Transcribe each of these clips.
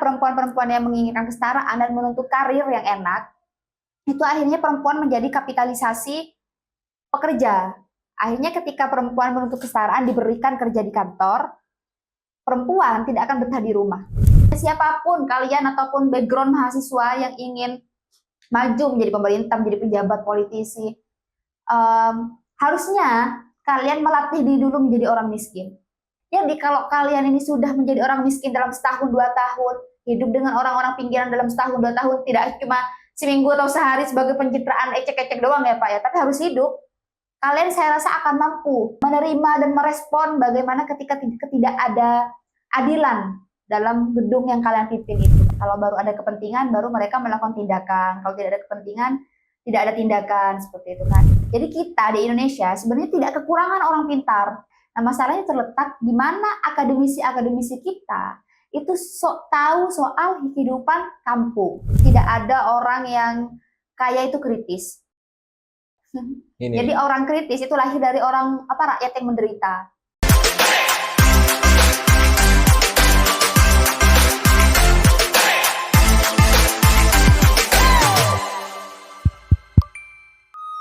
perempuan-perempuan yang menginginkan kesetaraan dan menuntut karir yang enak, itu akhirnya perempuan menjadi kapitalisasi pekerja. Akhirnya ketika perempuan menuntut kesetaraan diberikan kerja di kantor, perempuan tidak akan betah di rumah. Siapapun kalian ataupun background mahasiswa yang ingin maju menjadi pemerintah, menjadi pejabat, politisi, harusnya kalian melatih diri dulu menjadi orang miskin. Jadi kalau kalian ini sudah menjadi orang miskin dalam setahun 2 tahun, hidup dengan orang-orang pinggiran dalam setahun 2 tahun, tidak cuma seminggu atau sehari sebagai pencitraan ecek-ecek doang ya Pak ya, tapi harus hidup. Kalian saya rasa akan mampu menerima dan merespon bagaimana ketika tidak ada adilan dalam gedung yang kalian pimpin itu. Kalau baru ada kepentingan, baru mereka melakukan tindakan. Kalau tidak ada kepentingan, tidak ada tindakan, seperti itu kan. Jadi kita di Indonesia sebenarnya tidak kekurangan orang pintar. Nah, masalahnya terletak di mana akademisi-akademisi kita itu tahu soal kehidupan kampung. Tidak ada orang yang kaya itu kritis. Jadi orang kritis itu lahir dari orang rakyat yang menderita.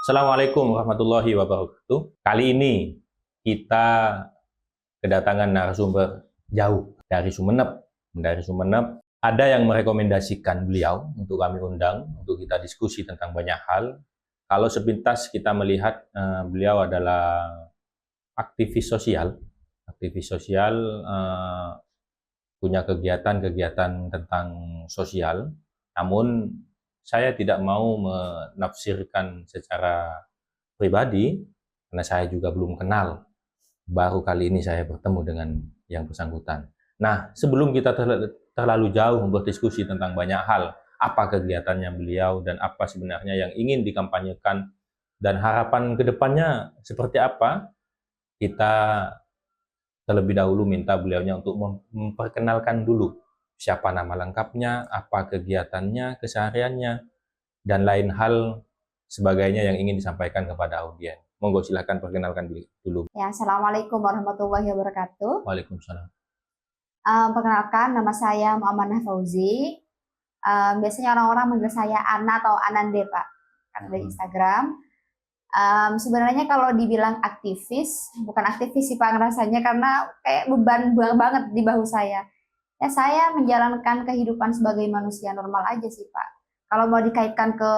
Assalamualaikum warahmatullahi wabarakatuh. Kali ini kita kedatangan narasumber jauh dari Sumeneb. Dari Sumeneb ada yang merekomendasikan beliau untuk kami undang untuk kita diskusi tentang banyak hal. Kalau sepintas kita melihat beliau adalah aktivis sosial, punya kegiatan-kegiatan tentang sosial. Namun saya tidak mau menafsirkan secara pribadi, karena saya juga belum kenal. Baru kali ini saya bertemu dengan yang bersangkutan. Nah, sebelum kita terlalu jauh berdiskusi tentang banyak hal, apa kegiatannya beliau dan apa sebenarnya yang ingin dikampanyekan, dan harapan ke depannya seperti apa, kita terlebih dahulu minta beliaunya untuk memperkenalkan dulu siapa nama lengkapnya, apa kegiatannya, kesehariannya, dan lain hal sebagainya yang ingin disampaikan kepada audiens. Monggo silahkan perkenalkan dulu. Ya, Assalamualaikum warahmatullahi wabarakatuh. Waalaikumsalam. Perkenalkan, nama saya Muammanah Fauzi. Biasanya orang-orang manggil saya Ana atau Anande, Pak, karena dari Instagram. Sebenarnya kalau dibilang aktivis, bukan aktivis sih Pak rasanya, karena kayak beban banget di bahu saya. Ya, saya menjalankan kehidupan sebagai manusia normal aja sih Pak. Kalau mau dikaitkan ke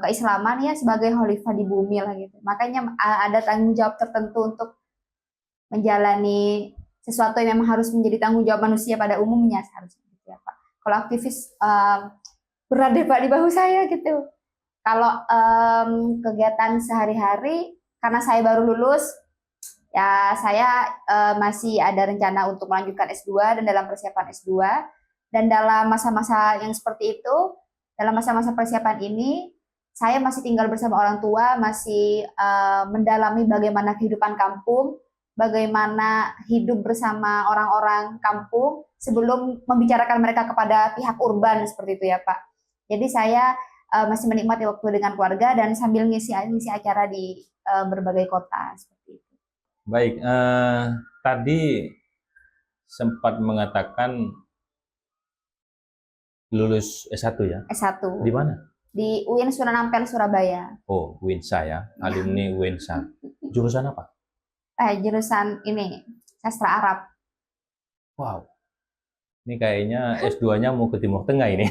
keislaman ya sebagai khalifah di bumi lah gitu. Makanya ada tanggung jawab tertentu untuk menjalani sesuatu yang memang harus menjadi tanggung jawab manusia pada umumnya seharusnya gitu ya Pak. Kalau aktivis berat deh Pak di bahu saya gitu. Kalau kegiatan sehari-hari, karena saya baru lulus, ya saya masih ada rencana untuk melanjutkan S2 dan dalam persiapan S2. Dan dalam masa-masa yang seperti itu, dalam masa-masa persiapan ini, saya masih tinggal bersama orang tua, masih mendalami bagaimana kehidupan kampung, bagaimana hidup bersama orang-orang kampung sebelum membicarakan mereka kepada pihak urban seperti itu ya Pak. Jadi saya masih menikmati waktu dengan keluarga dan sambil ngisi acara di berbagai kota seperti itu. Baik, tadi sempat mengatakan lulus S1 ya? S1. Di mana? Di UIN Sunan Ampel, Surabaya. Oh, UINSA ya, alumni UINSA. Jurusan apa? Jurusan ini, sastra Arab. Wow, ini kayaknya S2-nya mau ke Timur Tengah ini.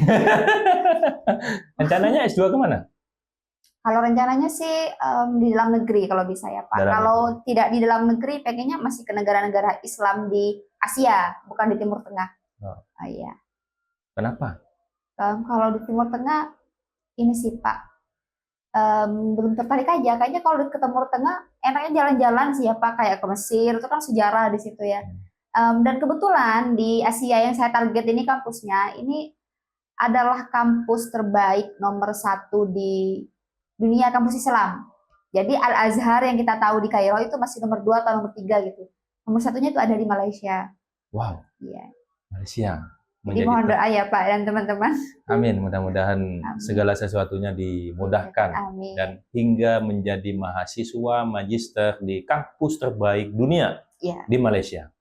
Rencananya S2 kemana? Kalau rencananya sih di dalam negeri kalau bisa ya Pak. Kalau tidak di dalam negeri, pengennya masih ke negara-negara Islam di Asia, bukan di Timur Tengah. Oh. Iya. Kenapa? Kalau di Timur Tengah, ini sih Pak, belum tertarik aja. Kayaknya kalau ke Timur Tengah, enaknya jalan-jalan sih ya Pak, kayak ke Mesir, itu kan sejarah di situ ya. Dan kebetulan di Asia yang saya target ini kampusnya, ini adalah kampus terbaik nomor 1 di dunia kampus Islam. Jadi Al-Azhar yang kita tahu di Kairo itu masih nomor 2 atau nomor 3 gitu. Nomor 1-nya itu ada di Malaysia. Wow. Iya. Jadi Malaysia. mohon doa ya Pak dan teman-teman. Amin. Mudah-mudahan segala sesuatunya dimudahkan. Amin. Dan hingga menjadi mahasiswa magister di kampus terbaik dunia di Malaysia.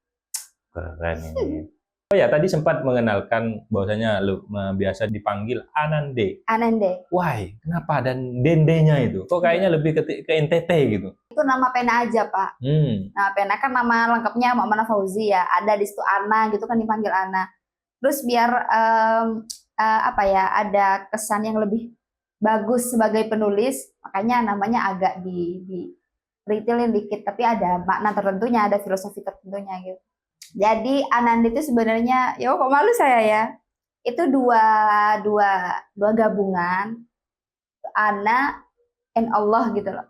Keren ini. Oh ya, tadi sempat mengenalkan bahwasanya lu biasa dipanggil Anande. Anande. Why? Kenapa? Dan Dendenya itu? Kok kayaknya lebih ke NTT gitu? Itu nama pena aja, Pak. Nah, pena kan nama lengkapnya Mu'amanah Fauzi ya. Ada di situ Ana gitu kan dipanggil Ana. Terus biar apa ya, ada kesan yang lebih bagus sebagai penulis, makanya namanya agak di retailin dikit, tapi ada makna tertentunya, ada filosofi tertentunya gitu. Jadi Ananda itu sebenarnya, ya kok malu saya ya. Itu dua gabungan, Ana and Allah gitu loh.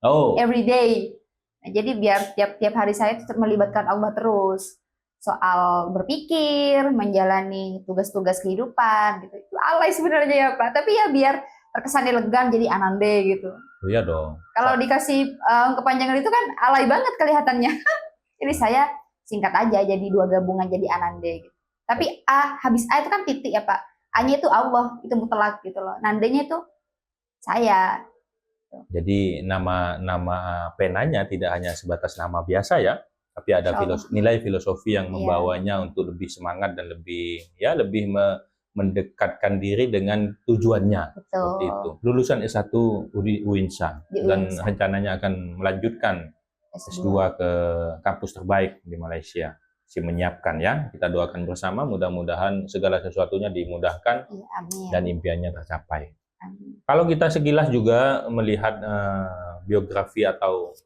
Oh. Every day. Nah, jadi biar tiap hari saya tetap melibatkan Allah terus. Soal berpikir, menjalani tugas-tugas kehidupan gitu. Itu alay sebenarnya ya Pak. Tapi ya biar terkesan elegan jadi Anande gitu. Oh, iya dong. Kalau dikasih kepanjangan itu kan alay banget kelihatannya. Jadi saya singkat aja jadi dua gabungan jadi Anande gitu. Tapi habis A itu kan titik ya Pak. A-nya itu Allah, itu mutlak gitu loh. Nandenya itu saya. Jadi nama penanya tidak hanya sebatas nama biasa ya, tapi ada nilai filosofi yang membawanya untuk lebih semangat dan lebih mendekatkan diri dengan tujuannya. Betul. Seperti itu. Lulusan S1 UINSA dan rencananya akan melanjutkan S2 ke kampus terbaik di Malaysia. Si menyiapkan ya. Kita doakan bersama, mudah-mudahan segala sesuatunya dimudahkan dan impiannya tercapai. Amin. Kalau kita sekilas juga melihat biografi atau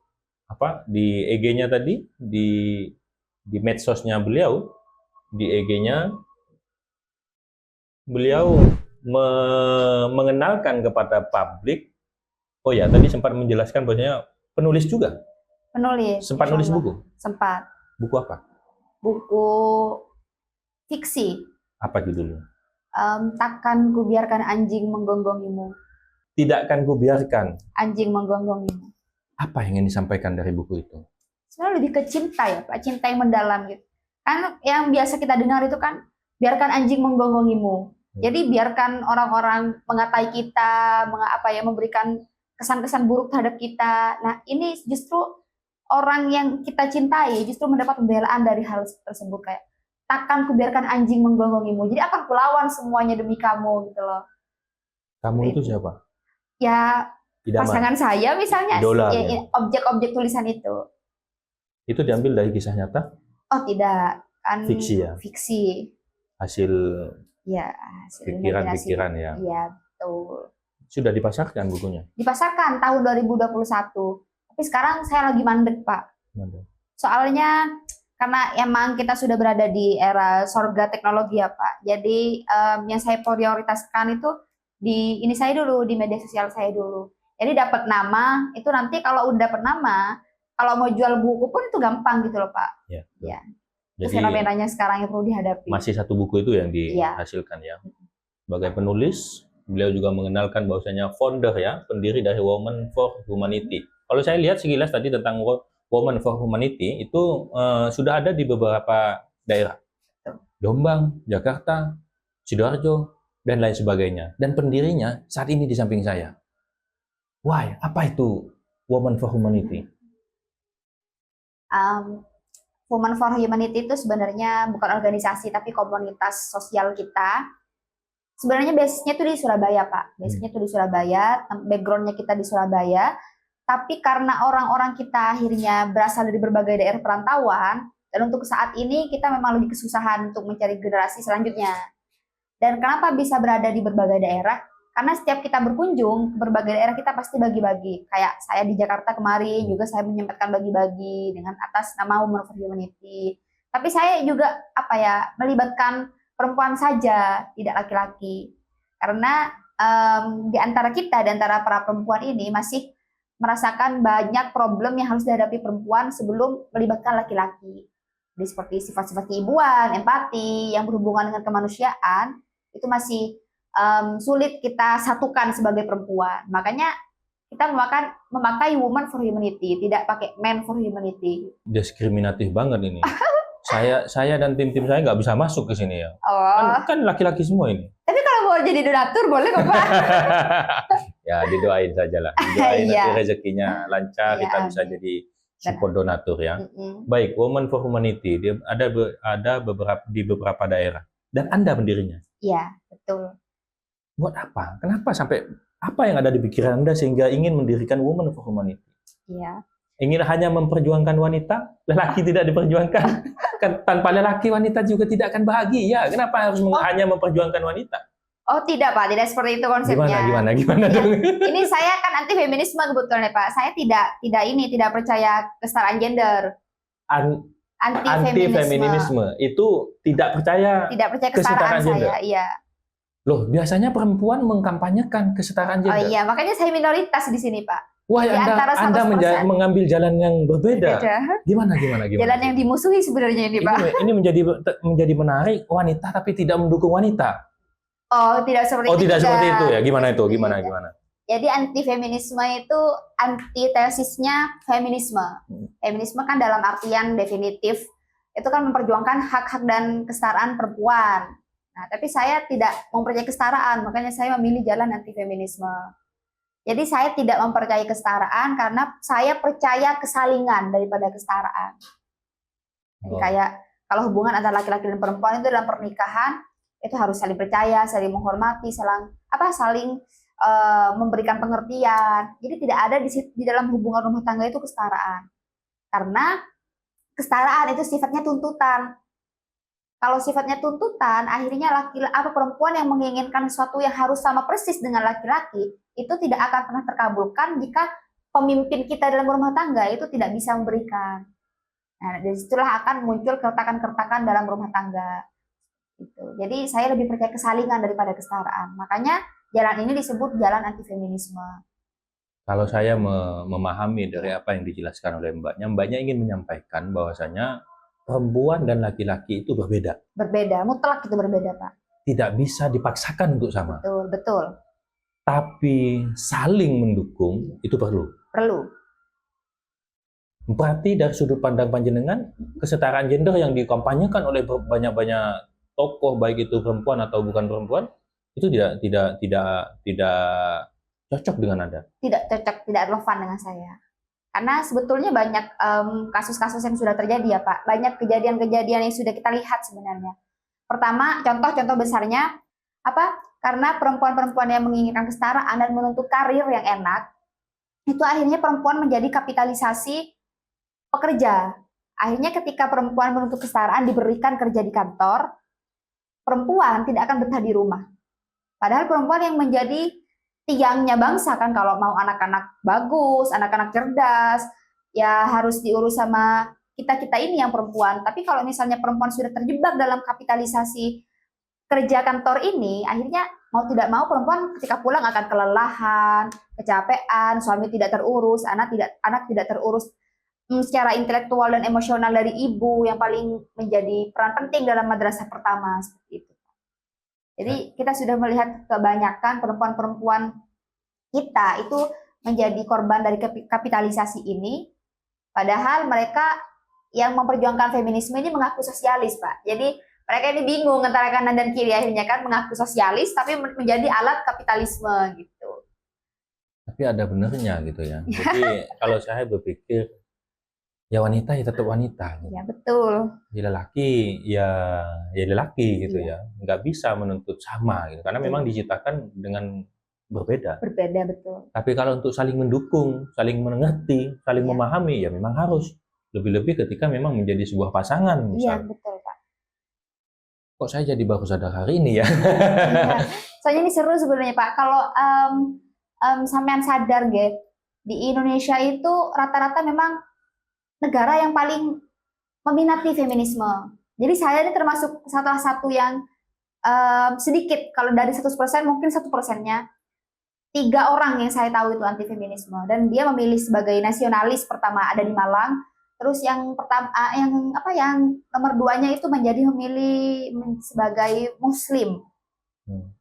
apa di EG-nya tadi, di medsosnya beliau, di EG-nya beliau mengenalkan kepada publik. Oh ya, tadi sempat menjelaskan bahwasanya penulis juga. Penulis. Sempat nulis buku? Sempat. Buku apa? Buku fiksi. Apa judulnya? Takkan kubiarkan anjing menggonggongimu. Tidakkan kubiarkan anjing menggonggongimu. Apa yang ingin disampaikan dari buku itu? Sebenarnya lebih ke cinta ya Pak, cinta yang mendalam gitu. Kan yang biasa kita dengar itu kan biarkan anjing menggongongimu. Jadi biarkan orang-orang mengatai kita, memberikan kesan-kesan buruk terhadap kita. Nah, ini justru orang yang kita cintai justru mendapat pembelaan dari hal tersebut, kayak takkan kubiarkan anjing menggongongimu. Jadi akan kulawan semuanya demi kamu gitu loh. Kamu itu siapa? Ya, idaman. Pasangan saya misalnya, objek-objek tulisan itu. Itu diambil dari kisah nyata? Oh tidak, kan fiksi ya? Fiksi. Hasil pikiran-pikiran ya? Iya, betul. Sudah dipasarkan bukunya? Dipasarkan tahun 2021. Tapi sekarang saya lagi mandek, Pak. Mandek. Soalnya karena emang kita sudah berada di era surga teknologi ya, Pak. Jadi yang saya prioritaskan itu di saya dulu, di media sosial saya dulu. Jadi dapat nama, itu nanti kalau udah dapat nama, kalau mau jual buku pun itu gampang gitu loh, Pak. Ya. Jadi fenomenanya sekarang yang perlu dihadapi. Masih satu buku itu yang dihasilkan ya. Sebagai penulis, beliau juga mengenalkan bahwasanya founder ya, pendiri dari Women for Humanity. Kalau saya lihat sekilas tadi tentang Women for Humanity itu sudah ada di beberapa daerah. Jombang, Jakarta, Sidoarjo, dan lain sebagainya. Dan pendirinya saat ini di samping saya. Why? Apa itu Women for Humanity? Women for Humanity itu sebenarnya bukan organisasi, tapi komunitas sosial kita. Sebenarnya basisnya itu di Surabaya, Pak. Basisnya itu di Surabaya, backgroundnya kita di Surabaya. Tapi karena orang-orang kita akhirnya berasal dari berbagai daerah perantauan, dan untuk saat ini kita memang lebih kesusahan untuk mencari generasi selanjutnya. Dan kenapa bisa berada di berbagai daerah? Karena setiap kita berkunjung ke berbagai daerah kita pasti bagi-bagi. Kayak saya di Jakarta kemarin juga saya menyempatkan bagi-bagi dengan atas nama Women for Humanity. Tapi saya juga melibatkan perempuan saja, tidak laki-laki. Karena di antara kita, di antara para perempuan ini masih merasakan banyak problem yang harus dihadapi perempuan sebelum melibatkan laki-laki. Jadi seperti sifat-sifat keibuan, empati, yang berhubungan dengan kemanusiaan, itu masih sulit kita satukan sebagai perempuan. Makanya kita memakai Women for Humanity, tidak pakai Men for Humanity. Diskriminatif banget ini. saya dan tim-tim saya nggak bisa masuk ke sini ya. Kan laki-laki semua ini. Tapi kalau mau jadi donatur boleh kok, Pak. Ya didoain saja lah. Didoain nanti rezekinya lancar, kita bisa jadi support donatur ya. Mm-mm. Baik, Women for Humanity dia ada beberapa di beberapa daerah dan Anda pendirinya. Iya, betul. Buat apa? Kenapa sampai apa yang ada di pikiran Anda sehingga ingin mendirikan Women for Humanity? Iya. Ingin hanya memperjuangkan wanita, lelaki tidak diperjuangkan. Kan tanpa lelaki wanita juga tidak akan bahagia. Kenapa harus hanya memperjuangkan wanita? Oh tidak Pak, tidak seperti itu konsepnya. Gimana Ya, dong? ini saya kan anti feminisme kebetulan ya Pak. Saya tidak percaya kesetaraan gender. Anti Feminisme itu tidak percaya kesetaraan gender. saya, iya. Loh, biasanya perempuan mengkampanyekan kesetaraan Oh gender. iya, makanya saya minoritas di sini Pak. Wah, Di antara Anda 100%. mengambil jalan yang berbeda. Gimana? Jalan yang dimusuhi sebenarnya ini Pak. Ini menjadi menarik, wanita tapi tidak mendukung wanita. Oh, tidak seperti itu. Tidak seperti itu ya. Gimana itu? Tidak. Gimana? Jadi anti feminisme itu antitesisnya feminisme. Feminisme kan dalam artian definitif itu kan memperjuangkan hak-hak dan kesetaraan perempuan. Nah, tapi saya tidak mempercayai kesetaraan, makanya saya memilih jalan anti feminisme. Jadi saya tidak mempercayai kesetaraan karena saya percaya kesalingan daripada kesetaraan. Jadi kayak kalau hubungan antara laki-laki dan perempuan itu dalam pernikahan itu harus saling percaya, saling menghormati, saling memberikan pengertian. Jadi tidak ada di dalam hubungan rumah tangga itu kesetaraan. Karena kesetaraan itu sifatnya tuntutan. Kalau sifatnya tuntutan, akhirnya perempuan yang menginginkan sesuatu yang harus sama persis dengan laki-laki itu tidak akan pernah terkabulkan jika pemimpin kita dalam rumah tangga itu tidak bisa memberikan. Nah, dari situlah akan muncul keretakan-keretakan dalam rumah tangga. Gitu. Jadi saya lebih percaya kesalingan daripada kesetaraan. Makanya jalan ini disebut jalan anti feminisme. Kalau saya memahami dari apa yang dijelaskan oleh Mbaknya ingin menyampaikan bahwasanya perempuan dan laki-laki itu berbeda. Berbeda, mutlak itu berbeda, Pak. Tidak bisa dipaksakan untuk sama. Betul. Tapi saling mendukung itu perlu. Berarti dari sudut pandang panjenengan, kesetaraan gender yang dikampanyekan oleh banyak-banyak tokoh, baik itu perempuan atau bukan perempuan, itu tidak cocok dengan Anda? Tidak cocok, tidak relevan dengan saya. Karena sebetulnya banyak kasus-kasus yang sudah terjadi ya Pak. Banyak kejadian-kejadian yang sudah kita lihat sebenarnya. Pertama, contoh besarnya apa? Karena perempuan-perempuan yang menginginkan kesetaraan dan menuntut karir yang enak, itu akhirnya perempuan menjadi kapitalisasi pekerja. Akhirnya ketika perempuan menuntut kesetaraan diberikan kerja di kantor, perempuan tidak akan betah di rumah. Padahal perempuan yang menjadi tiangnya bangsa kan, kalau mau anak-anak bagus, anak-anak cerdas, ya harus diurus sama kita-kita ini yang perempuan. Tapi kalau misalnya perempuan sudah terjebak dalam kapitalisasi kerja kantor ini, akhirnya mau tidak mau perempuan ketika pulang akan kelelahan, kecapean, suami tidak terurus, anak tidak terurus secara intelektual dan emosional dari ibu yang paling menjadi peran penting dalam madrasah pertama seperti itu. Jadi kita sudah melihat kebanyakan perempuan-perempuan kita itu menjadi korban dari kapitalisasi ini, padahal mereka yang memperjuangkan feminisme ini mengaku sosialis, Pak. Jadi mereka ini bingung antara kanan dan kiri, akhirnya kan mengaku sosialis tapi menjadi alat kapitalisme gitu. Tapi ada benernya gitu ya. Jadi kalau saya berpikir ya wanita ya tetap wanita. Gitu. Ya betul. Ya lelaki ya lelaki gitu ya. Nggak bisa menuntut sama gitu. Karena memang diciptakan dengan berbeda. Berbeda betul. Tapi kalau untuk saling mendukung, saling mengerti, saling memahami ya memang harus. Lebih-lebih ketika memang menjadi sebuah pasangan. Iya betul Pak. Kok saya jadi baru sadar hari ini ya? Soalnya ini seru sebenarnya Pak. Kalau sampean sadar di Indonesia itu rata-rata memang negara yang paling meminati feminisme. Jadi saya ini termasuk salah satu yang sedikit, kalau dari 100% mungkin 1%-nya 3 orang yang saya tahu itu anti feminisme, dan dia memilih sebagai nasionalis pertama ada di Malang. Terus yang nomor 2-nya itu menjadi memilih sebagai Muslim.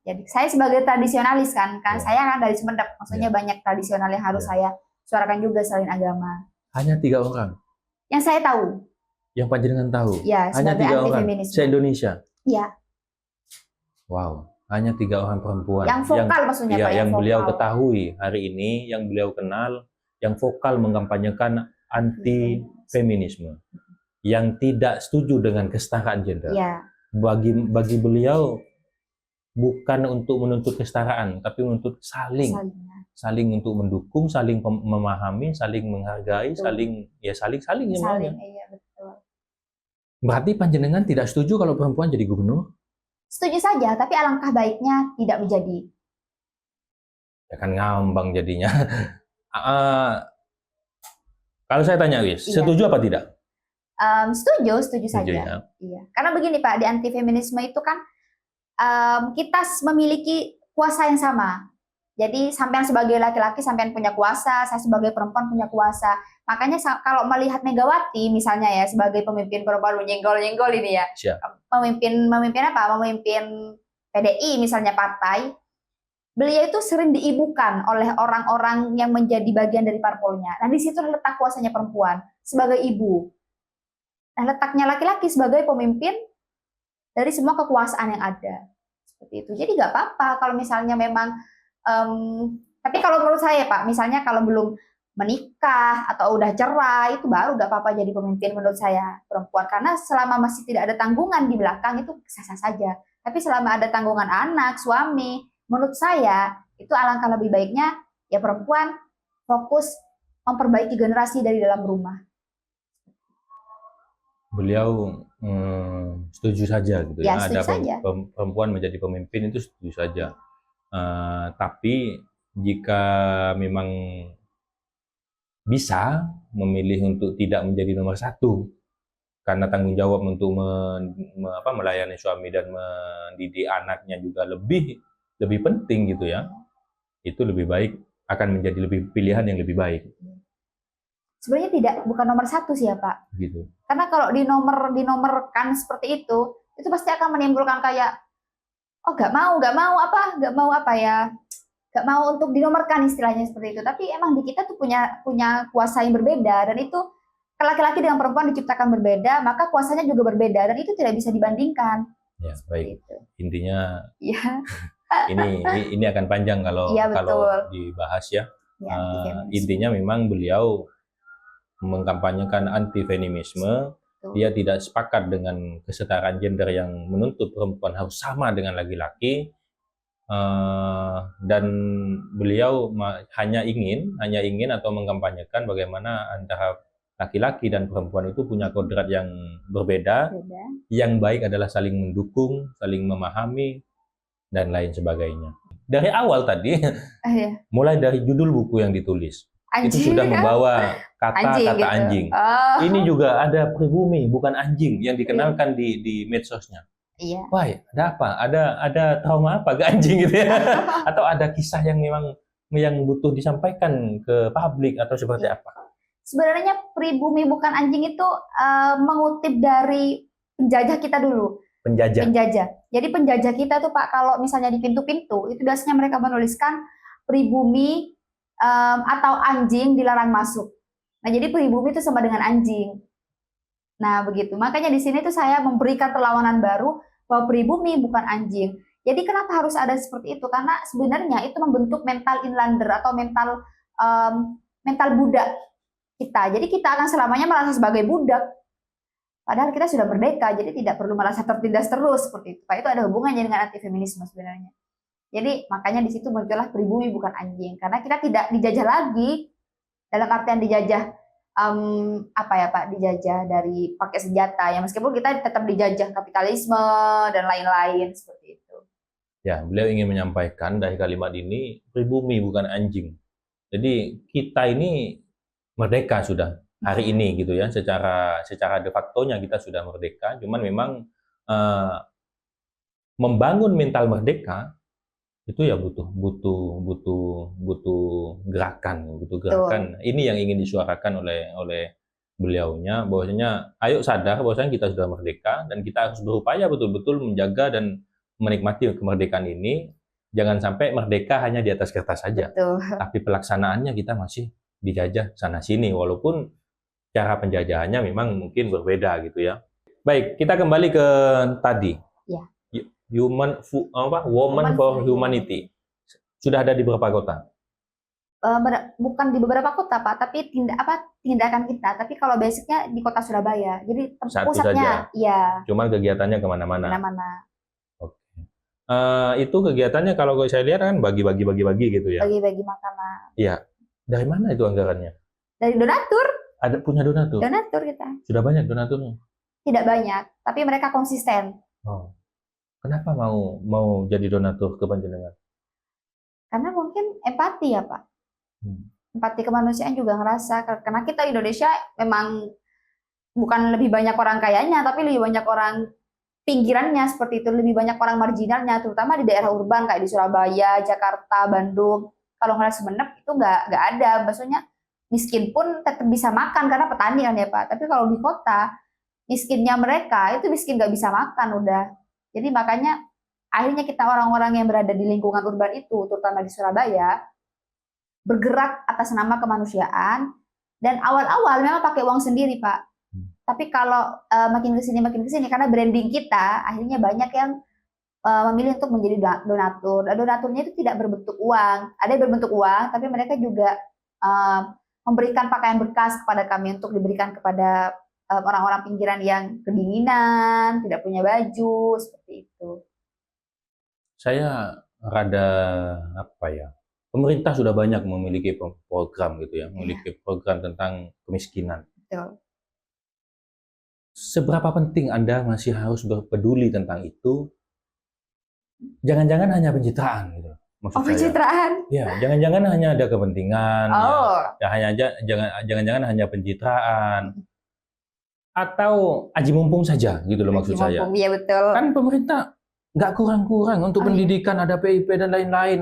Jadi saya sebagai tradisionalis kan saya kan dari Sumeneb, maksudnya banyak tradisional yang harus saya suarakan juga selain agama. Hanya 3 orang. Yang saya tahu. Yang panjenengan tahu. Ya, hanya 3 orang. Se-Indonesia. Iya. Wow, hanya 3 orang perempuan. Yang vokal maksudnya Pak. Yang beliau ketahui hari ini, yang beliau kenal, yang vokal mengkampanyekan anti feminisme, yang tidak setuju dengan kesetaraan gender. Iya. Bagi beliau bukan untuk menuntut kesetaraan, tapi untuk saling untuk mendukung, saling memahami, saling menghargai, saling semuanya. Iya, betul. Berarti panjenengan tidak setuju kalau perempuan jadi gubernur? Setuju saja, tapi alangkah baiknya tidak menjadi. Ya kan ngambang jadinya. Kalau saya tanya, Wis, setuju apa tidak? Setuju saja. Ya? Iya. Karena begini Pak, di anti feminisme itu kan kita memiliki kuasa yang sama. Jadi sampean sebagai laki-laki sampean punya kuasa, saya sebagai perempuan punya kuasa. Makanya kalau melihat Megawati misalnya ya sebagai pemimpin perempuan nyenggol-nyenggol ini ya. Siap. Memimpin apa? Memimpin PDI misalnya partai. Beliau itu sering diibukan oleh orang-orang yang menjadi bagian dari parpolnya. Nah, di situ letak kuasanya perempuan sebagai ibu. Nah, letaknya laki-laki sebagai pemimpin dari semua kekuasaan yang ada. Seperti itu. Jadi nggak apa-apa kalau misalnya memang tapi kalau menurut saya Pak, misalnya kalau belum menikah atau udah cerai itu baru nggak apa-apa jadi pemimpin menurut saya perempuan, karena selama masih tidak ada tanggungan di belakang itu sah-sah saja. Tapi selama ada tanggungan anak, suami, menurut saya itu alangkah lebih baiknya ya perempuan fokus memperbaiki generasi dari dalam rumah. Beliau setuju saja gitu ya, setuju ada saja. Perempuan menjadi pemimpin itu setuju saja. Tapi jika memang bisa memilih untuk tidak menjadi nomor satu karena tanggung jawab untuk melayani suami dan mendidik anaknya juga lebih penting gitu ya, itu lebih baik, akan menjadi pilihan yang lebih baik. Sebenarnya bukan nomor satu sih ya Pak. Gitu. Karena kalau dinomorkan seperti itu pasti akan menimbulkan kayak nggak mau untuk dinomorkan istilahnya seperti itu. Tapi emang di kita tuh punya kuasa yang berbeda, dan itu laki-laki dengan perempuan diciptakan berbeda, maka kuasanya juga berbeda dan itu tidak bisa dibandingkan. Ya, baik. Itu. Intinya ya. ini akan panjang kalau dibahas ya. Intinya memang beliau mengkampanyekan anti feminisme. Dia tidak sepakat dengan kesetaraan gender yang menuntut perempuan harus sama dengan laki-laki, dan beliau hanya ingin atau mengkampanyekan bagaimana antara laki-laki dan perempuan itu punya kodrat yang berbeda. Yang baik adalah saling mendukung, saling memahami, dan lain sebagainya. Dari awal tadi, mulai dari judul buku yang ditulis, itu sudah membawa kata-kata anjing. Ini juga ada pribumi, bukan anjing, yang dikenalkan di medsosnya. Iya. Wah, ada apa? Ada trauma apa ke anjing gitu ya? Atau ada kisah yang memang yang butuh disampaikan ke publik atau seperti apa? Sebenarnya pribumi bukan anjing itu mengutip dari penjajah kita dulu. Penjajah. Jadi penjajah kita tuh Pak, kalau misalnya di pintu-pintu itu biasanya mereka menuliskan pribumi atau anjing dilarang masuk. Nah, jadi pribumi itu sama dengan anjing. Nah, begitu. Makanya di sini tuh saya memberikan perlawanan baru bahwa pribumi bukan anjing. Jadi kenapa harus ada seperti itu? Karena sebenarnya itu membentuk mental inlander atau mental budak kita. Jadi kita akan selamanya merasa sebagai budak. Padahal kita sudah merdeka, jadi tidak perlu merasa tertindas terus seperti itu. Pak, itu ada hubungannya dengan anti feminisme sebenarnya. Jadi makanya di situ muncullah pribumi bukan anjing, karena kita tidak dijajah lagi, dalam artian dijajah dijajah dari pakai senjata ya, meskipun kita tetap dijajah kapitalisme dan lain-lain seperti itu. Ya, beliau ingin menyampaikan dari kalimat ini pribumi bukan anjing. Jadi kita ini merdeka sudah hari ini gitu ya, secara de facto-nya kita sudah merdeka, cuman memang membangun mental merdeka itu ya butuh gerakan. Ini yang ingin disuarakan oleh beliaunya, bahwasanya ayo sadar bahwasanya kita sudah merdeka dan kita harus berupaya betul-betul menjaga dan menikmati kemerdekaan ini. Jangan sampai merdeka hanya di atas kertas saja. Betul. Tapi pelaksanaannya kita masih dijajah sana sini, walaupun cara penjajahannya memang mungkin berbeda gitu ya. Baik, kita kembali ke tadi. Ya. Woman for Humanity. Sudah ada di beberapa kota? Bukan di beberapa kota Pak, tapi tindakan kita. Tapi kalau basicnya di kota Surabaya, jadi Satu pusatnya, saja. iya, Cuma kegiatannya kemana-mana. mana-mana. Oke. Itu kegiatannya kalau saya lihat kan bagi-bagi gitu ya. Bagi-bagi makanan. Iya. Dari mana itu anggarannya? Dari donatur. Ada punya donatur? Donatur kita. Sudah banyak donaturnya? Tidak banyak, tapi mereka konsisten. Oh. Kenapa mau jadi donatur ke panjenengan? Karena mungkin empati ya Pak. Empati kemanusiaan juga ngerasa, karena kita di Indonesia memang bukan lebih banyak orang kayanya, tapi lebih banyak orang pinggirannya seperti itu, lebih banyak orang marginalnya, terutama di daerah urban kayak di Surabaya, Jakarta, Bandung. Kalau ngeliat Sumenep itu nggak ada, maksudnya miskin pun tetap bisa makan karena petani kan ya Pak. Tapi kalau di kota, miskinnya mereka itu miskin nggak bisa makan udah. Jadi makanya akhirnya kita orang-orang yang berada di lingkungan urban itu, terutama di Surabaya, bergerak atas nama kemanusiaan. Dan awal-awal memang pakai uang sendiri Pak. Tapi kalau makin kesini karena branding kita, akhirnya banyak yang memilih untuk menjadi donatur. Donaturnya itu tidak berbentuk uang, ada yang berbentuk uang, tapi mereka juga memberikan pakaian bekas kepada kami untuk diberikan kepada orang-orang pinggiran yang kedinginan, tidak punya baju, seperti itu. Saya rada pemerintah sudah banyak memiliki program gitu ya, memiliki program tentang kemiskinan. Betul. Seberapa penting Anda masih harus berpeduli tentang itu? Jangan-jangan hanya pencitraan gitu. Maksud saya. Pencitraan? Ya, jangan-jangan hanya ada kepentingan. Oh. Jangan-jangan hanya pencitraan. Atau aji mumpung saja gitu loh maksud saya. Iya betul. Kan pemerintah nggak kurang-kurang untuk pendidikan ada PIP dan lain-lain,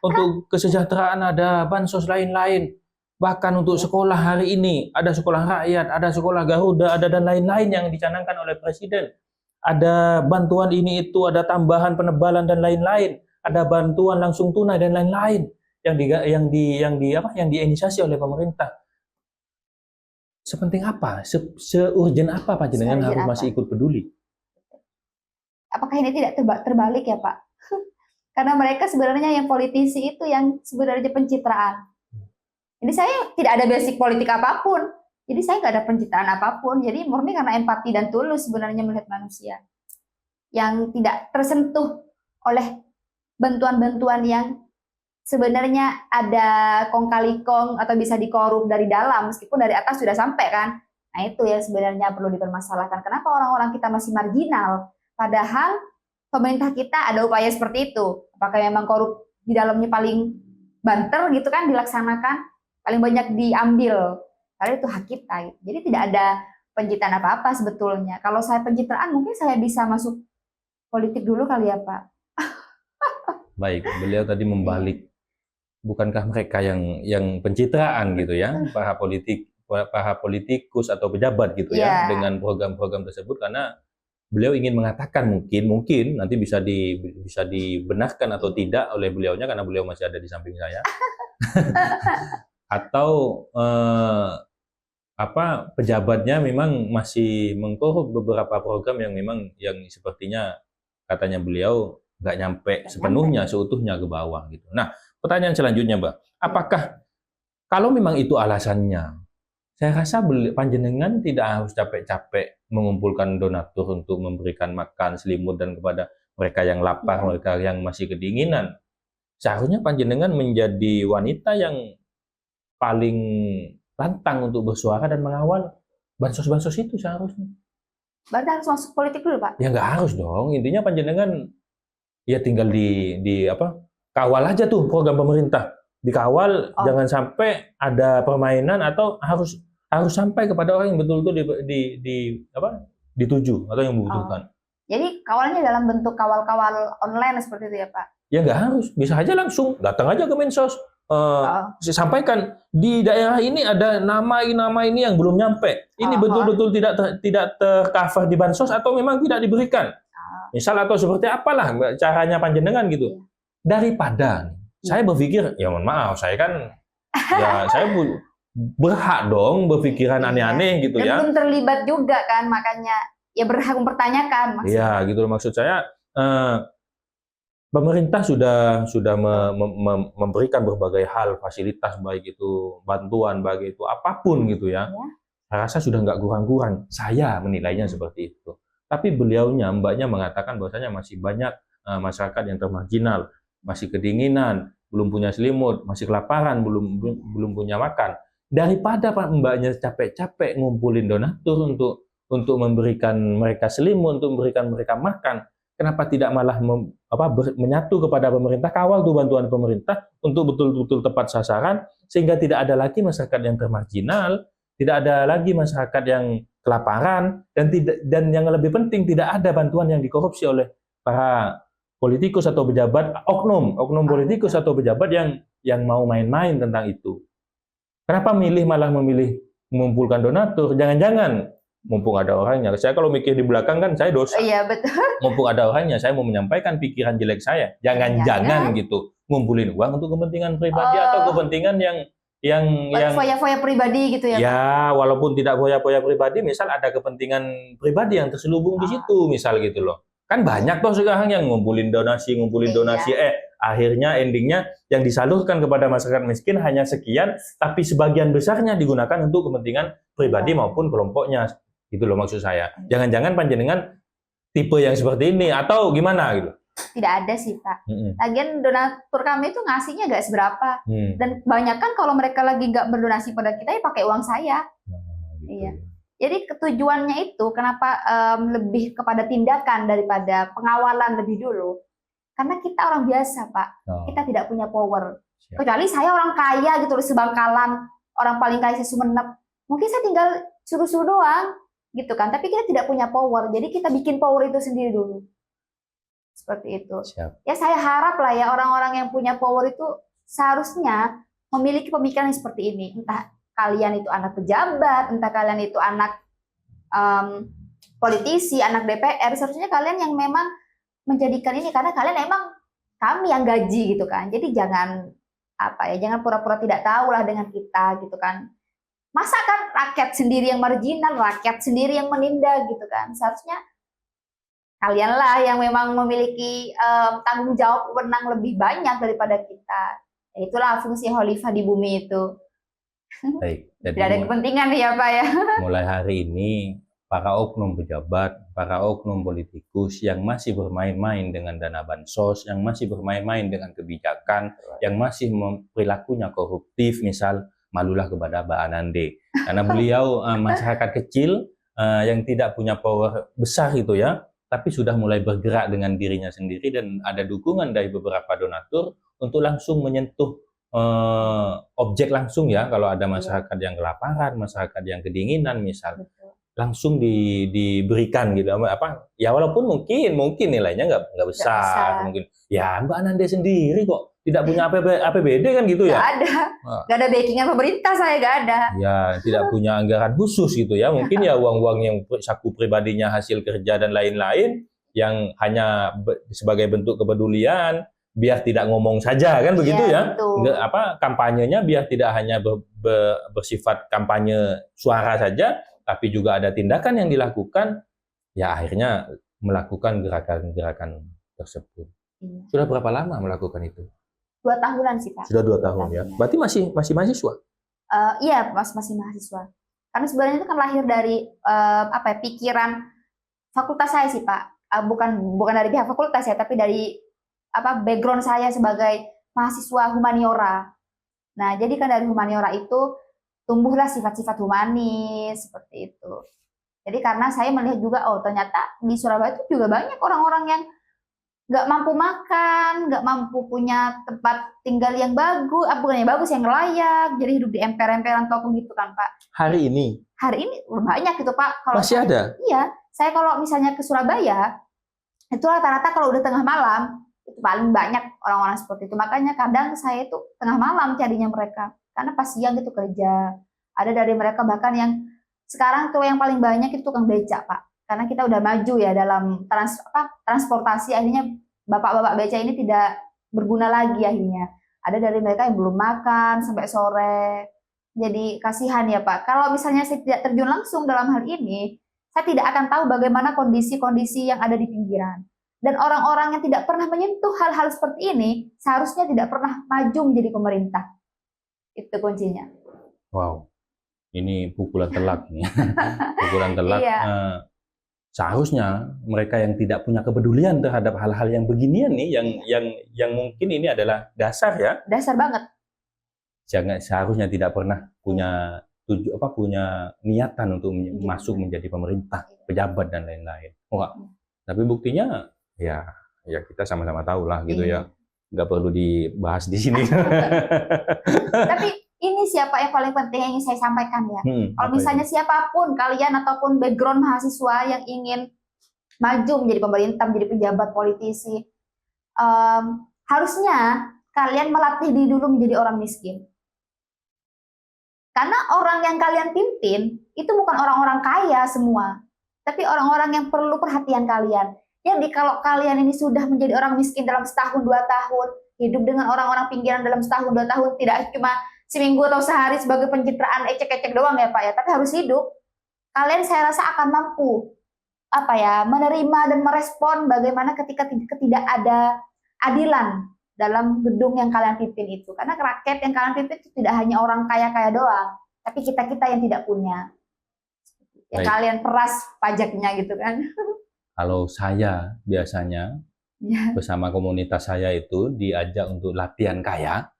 untuk kesejahteraan ada bansos lain-lain. Bahkan untuk sekolah hari ini ada sekolah rakyat, ada sekolah Garuda, ada dan lain-lain yang dicanangkan oleh Presiden. Ada bantuan ini itu, ada tambahan penebalan dan lain-lain. Ada bantuan langsung tunai dan lain-lain yang diinisiasi oleh pemerintah. Sepenting apa? Seurgen apa panjenengan harus masih ikut peduli? Apakah ini tidak terbalik ya Pak? Karena mereka sebenarnya yang politisi itu yang sebenarnya pencitraan. Jadi saya tidak ada basic politik apapun. Jadi saya nggak ada pencitraan apapun. Jadi murni karena empati dan tulus sebenarnya melihat manusia yang tidak tersentuh oleh bantuan-bantuan yang sebenarnya ada kong kali kong atau bisa dikorup dari dalam meskipun dari atas sudah sampai kan. Nah itu yang sebenarnya perlu dipermasalahkan. Kenapa orang-orang kita masih marginal? Padahal pemerintah kita ada upaya seperti itu. Apakah memang korup di dalamnya paling banter gitu kan dilaksanakan? Paling banyak diambil, karena itu hak kita. Jadi tidak ada pencitraan apa-apa sebetulnya. Kalau saya pencitraan mungkin saya bisa masuk politik dulu kali ya Pak. Baik, beliau tadi membalik. Bukankah mereka yang pencitraan gitu ya, para politikus atau pejabat gitu ya, dengan program-program tersebut, karena beliau ingin mengatakan mungkin nanti bisa dibenarkan atau tidak oleh beliaunya karena beliau masih ada di samping saya. Atau pejabatnya memang masih mengkorup beberapa program yang sepertinya katanya beliau nggak nyampe sepenuhnya seutuhnya ke bawah gitu. Nah, pertanyaan selanjutnya Mbak, apakah kalau memang itu alasannya, saya rasa panjenengan tidak harus capek-capek mengumpulkan donatur untuk memberikan makan, selimut dan kepada mereka yang lapar, mereka yang masih kedinginan. Seharusnya panjenengan menjadi wanita yang paling lantang untuk bersuara dan mengawal bansos-bansos itu seharusnya. Berarti harus masuk politik dulu Pak? Ya nggak harus dong. Intinya panjenengan ya tinggal kawal aja tuh program pemerintah. Dikawal, jangan sampai ada permainan atau harus sampai kepada orang yang betul-betul dituju atau yang membutuhkan. Jadi kawalannya dalam bentuk kawal-kawal online seperti itu ya Pak? Ya nggak harus, bisa aja langsung datang aja ke Mensos. Sampaikan di daerah ini ada nama ini yang belum nyampe. Ini betul-betul tidak tercover di bansos atau memang tidak diberikan. Misal atau seperti apalah caranya panjenengan gitu. Daripada saya berpikir, ya mohon maaf, saya kan ya saya berhak dong berpikiran aneh-aneh gitu ya. Dan belum terlibat juga kan, makanya ya berhak mempertanyakan. Iya gitu maksud saya. pemerintah sudah memberikan berbagai hal fasilitas, baik itu bantuan, baik itu apapun gitu ya. Ya. Saya rasa sudah nggak kurang-kurang. Saya menilainya seperti itu. Tapi beliaunya, mbaknya mengatakan bahwasanya masih banyak masyarakat yang termarginal, masih kedinginan, belum punya selimut, masih kelaparan, belum punya makan. Daripada Pak mbaknya capek-capek ngumpulin donatur untuk memberikan mereka selimut, untuk memberikan mereka makan, kenapa tidak malah menyatu kepada pemerintah, kawal tuh bantuan pemerintah untuk betul-betul tepat sasaran, sehingga tidak ada lagi masyarakat yang termarginal, tidak ada lagi masyarakat yang kelaparan, dan yang lebih penting tidak ada bantuan yang dikorupsi oleh para politikus atau pejabat, oknum politikus atau pejabat yang mau main-main tentang itu. Kenapa malah memilih mengumpulkan donatur? Jangan-jangan mumpung ada orangnya. Saya kalau mikir di belakang kan saya dosa. Iya, betul. Mumpung ada orangnya, saya mau menyampaikan pikiran jelek saya. Jangan-jangan gitu ngumpulin uang untuk kepentingan pribadi atau kepentingan yang foya-foya pribadi gitu ya. Ya, walaupun tidak foya-foya pribadi, misal ada kepentingan pribadi yang terselubung di situ, misal gitu loh. Kan banyak toh sekarang yang ngumpulin donasi, akhirnya endingnya yang disalurkan kepada masyarakat miskin hanya sekian, tapi sebagian besarnya digunakan untuk kepentingan pribadi maupun kelompoknya. Gitu loh maksud saya. Jangan-jangan panjenengan tipe yang seperti ini atau gimana gitu. Tidak ada sih Pak. Lagian donatur kami itu ngasihnya nggak seberapa. Dan banyak kan kalau mereka lagi nggak berdonasi pada kita ya pakai uang saya. Gitu. Iya. Jadi tujuannya itu kenapa lebih kepada tindakan daripada pengawalan lebih dulu. Karena kita orang biasa Pak. Kita tidak punya power. Siap. Kecuali saya orang kaya gitu di Sebangkalan, orang paling kaya di Sumenep. Mungkin saya tinggal suruh-suruh doang gitu kan. Tapi kita tidak punya power. Jadi kita bikin power itu sendiri dulu. Seperti itu. Siap. Ya saya harap lah ya orang-orang yang punya power itu seharusnya memiliki pemikiran seperti ini. Entah kalian itu anak pejabat, entah kalian itu anak politisi, anak DPR, seharusnya kalian yang memang menjadikan ini karena kalian emang kami yang gaji gitu kan. Jadi jangan jangan pura-pura tidak tahu lah dengan kita gitu kan. Masa kan rakyat sendiri yang marginal, rakyat sendiri yang menindak gitu kan. Seharusnya kalianlah yang memang memiliki tanggung jawab wewenang lebih banyak daripada kita. Ya, itulah fungsi khalifah di bumi itu. Baik. Jadi tidak ada kepentingan ya Pak ya. Mulai hari ini para oknum pejabat, para oknum politikus yang masih bermain-main dengan dana bansos, yang masih bermain-main dengan kebijakan, yang masih perilakunya koruptif, misal malulah kepada Mbak Anande. Karena beliau masyarakat kecil yang tidak punya power besar itu ya, tapi sudah mulai bergerak dengan dirinya sendiri dan ada dukungan dari beberapa donatur untuk langsung menyentuh objek langsung ya, kalau ada masyarakat yang kelaparan, masyarakat yang kedinginan misal. Betul. Langsung diberikan gitu ya, walaupun mungkin nilainya nggak besar, mungkin ya Mbak Anande sendiri kok tidak punya APBD kan gitu ya, nggak ada backingan pemerintah, saya nggak ada ya, tidak punya anggaran khusus gitu ya, mungkin ya uang-uang yang saku pribadinya hasil kerja dan lain-lain yang hanya sebagai bentuk kepedulian biar tidak ngomong saja kan begitu ya, kampanyenya biar tidak hanya bersifat kampanye suara saja, tapi juga ada tindakan yang dilakukan, ya akhirnya melakukan gerakan-gerakan tersebut. Sudah berapa lama melakukan itu? 2 tahunan sih Pak. Sudah 2 tahun ya. Berarti masih mahasiswa? Iya, masih mahasiswa. Karena sebenarnya itu kan lahir dari pikiran fakultas saya sih Pak. Bukan dari pihak fakultas ya, tapi dari background saya sebagai mahasiswa humaniora. Nah, jadi kan dari humaniora itu tumbuhlah sifat-sifat humanis seperti itu. Jadi karena saya melihat juga, ternyata di Surabaya itu juga banyak orang-orang yang nggak mampu makan, nggak mampu punya tempat tinggal yang bagus, bukan yang bagus, yang layak, jadi hidup di emper-emperan toko gitu kan Pak. Hari ini banyak gitu Pak. Masih ada? Iya, saya kalau misalnya ke Surabaya, itu rata-rata kalau udah tengah malam, itu paling banyak orang-orang seperti itu. Makanya kadang saya itu tengah malam carinya mereka. Karena pas siang itu kerja. Ada dari mereka bahkan yang sekarang tuh yang paling banyak itu tukang becak Pak. Karena kita udah maju ya dalam transportasi, akhirnya bapak-bapak becak ini tidak berguna lagi akhirnya. Ada dari mereka yang belum makan sampai sore. Jadi kasihan ya Pak. Kalau misalnya saya tidak terjun langsung dalam hal ini, saya tidak akan tahu bagaimana kondisi-kondisi yang ada di pinggiran. Dan orang-orang yang tidak pernah menyentuh hal-hal seperti ini seharusnya tidak pernah maju menjadi pemerintah. Itu kuncinya. Wow, ini pukulan telak nih. Pukulan telak. Iya. Seharusnya mereka yang tidak punya kepedulian terhadap hal-hal yang beginian nih, yang mungkin ini adalah dasar ya. Dasar banget. Seharusnya tidak pernah punya punya niatan untuk masuk menjadi pemerintah, pejabat dan lain-lain. Tapi buktinya ya kita sama-sama tahu lah gitu ya. Nggak perlu dibahas di sini. Tapi ini siapa yang paling penting yang ingin saya sampaikan ya. Kalau misalnya siapapun kalian ataupun background mahasiswa yang ingin maju menjadi pemerintah, menjadi pejabat, politisi, harusnya kalian melatih diri dulu menjadi orang miskin. Karena orang yang kalian pimpin itu bukan orang-orang kaya semua, tapi orang-orang yang perlu perhatian kalian. Jadi kalau kalian ini sudah menjadi orang miskin dalam setahun 2 tahun, hidup dengan orang-orang pinggiran dalam setahun 2 tahun, tidak cuma seminggu atau sehari sebagai pencitraan ecek-ecek doang ya Pak ya, tapi harus hidup. Kalian saya rasa akan mampu menerima dan merespon bagaimana ketika tidak ada adilan dalam gedung yang kalian pimpin itu. Karena rakyat yang kalian pimpin itu tidak hanya orang kaya-kaya doang, tapi kita-kita yang tidak punya. Yang kalian peras pajaknya gitu kan. Kalau saya biasanya bersama komunitas saya itu diajak untuk latihan kaya.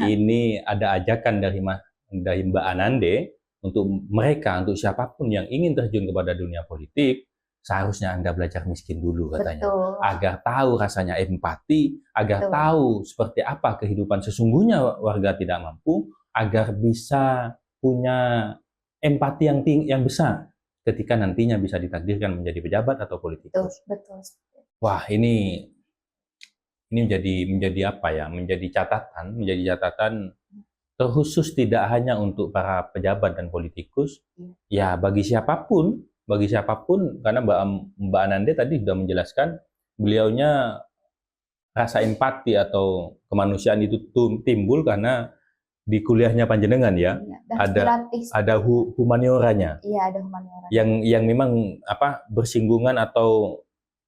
Ini ada ajakan dari Mbak Anande untuk mereka, untuk siapapun yang ingin terjun kepada dunia politik, seharusnya Anda belajar miskin dulu katanya. Betul. Agar tahu rasanya empati, agar tahu seperti apa kehidupan sesungguhnya warga tidak mampu, agar bisa punya empati yang besar ketika nantinya bisa ditakdirkan menjadi pejabat atau politikus. Betul. Wah, ini menjadi apa ya? Menjadi catatan terkhusus tidak hanya untuk para pejabat dan politikus, ya bagi siapapun, karena Mbak Anande tadi sudah menjelaskan, beliaunya rasa empati atau kemanusiaan itu timbul karena di kuliahnya panjenengan ya, ada humanioranya. Iya, ada humaniora. Yang memang bersinggungan atau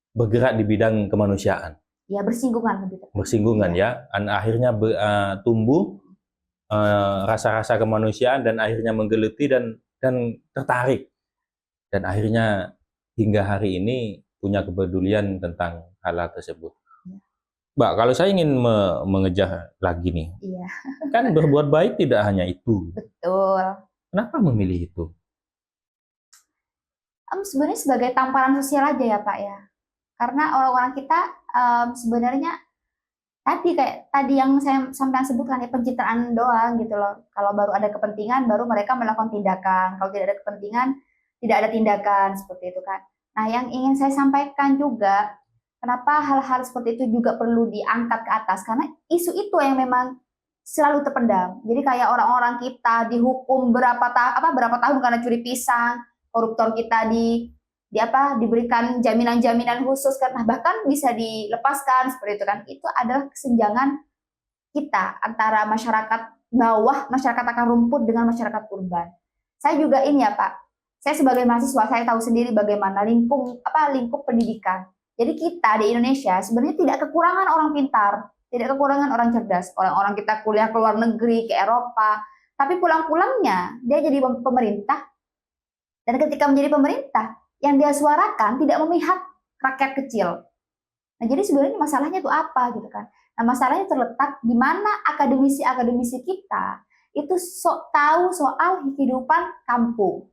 bergerak di bidang kemanusiaan. Ya, bersinggungan lebih tepat. Bersinggungan ya, akhirnya tumbuh rasa-rasa kemanusiaan dan akhirnya menggeluti dan tertarik. Dan akhirnya hingga hari ini punya kepedulian tentang hal tersebut. Mbak, kalau saya ingin mengejar lagi nih, kan berbuat baik tidak hanya itu. Betul. Kenapa memilih itu? Sebenarnya sebagai tamparan sosial aja ya Pak ya. Karena orang-orang kita sebenarnya tadi yang saya sampai sebutkan ya, pencitraan doang gitu loh. Kalau baru ada kepentingan, baru mereka melakukan tindakan. Kalau tidak ada kepentingan, tidak ada tindakan seperti itu kan. Nah, yang ingin saya sampaikan juga, kenapa hal-hal seperti itu juga perlu diangkat ke atas, karena isu itu yang memang selalu terpendam. Jadi kayak orang-orang kita dihukum berapa tahun karena curi pisang, koruptor kita diberikan jaminan-jaminan khusus karena bahkan bisa dilepaskan seperti itu kan. Itu adalah kesenjangan kita antara masyarakat bawah, masyarakat akar rumput dengan masyarakat urban. Saya juga ini ya Pak, saya sebagai mahasiswa saya tahu sendiri bagaimana lingkup pendidikan. Jadi kita di Indonesia sebenarnya tidak kekurangan orang pintar, tidak kekurangan orang cerdas. Orang-orang kita kuliah ke luar negeri, ke Eropa, tapi pulang-pulangnya dia jadi pemerintah. Dan ketika menjadi pemerintah, yang dia suarakan tidak memihak rakyat kecil. Nah, jadi sebenarnya masalahnya itu apa gitu kan? Nah, masalahnya terletak di mana akademisi-akademisi kita itu tahu soal kehidupan kampung.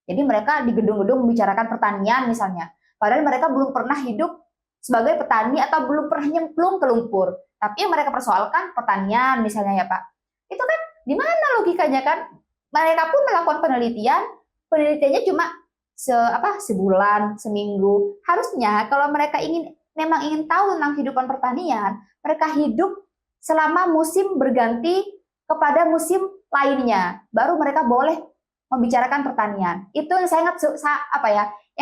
Jadi mereka di gedung-gedung membicarakan pertanian misalnya, padahal mereka belum pernah hidup sebagai petani atau belum pernah nyemplung ke lumpur. Tapi yang mereka persoalkan pertanian misalnya ya Pak. Itu kan di mana logikanya kan? Mereka pun melakukan penelitiannya cuma sebulan, seminggu. Harusnya kalau mereka memang ingin tahu tentang kehidupan pertanian, mereka hidup selama musim berganti kepada musim lainnya. Baru mereka boleh membicarakan pertanian. Itu yang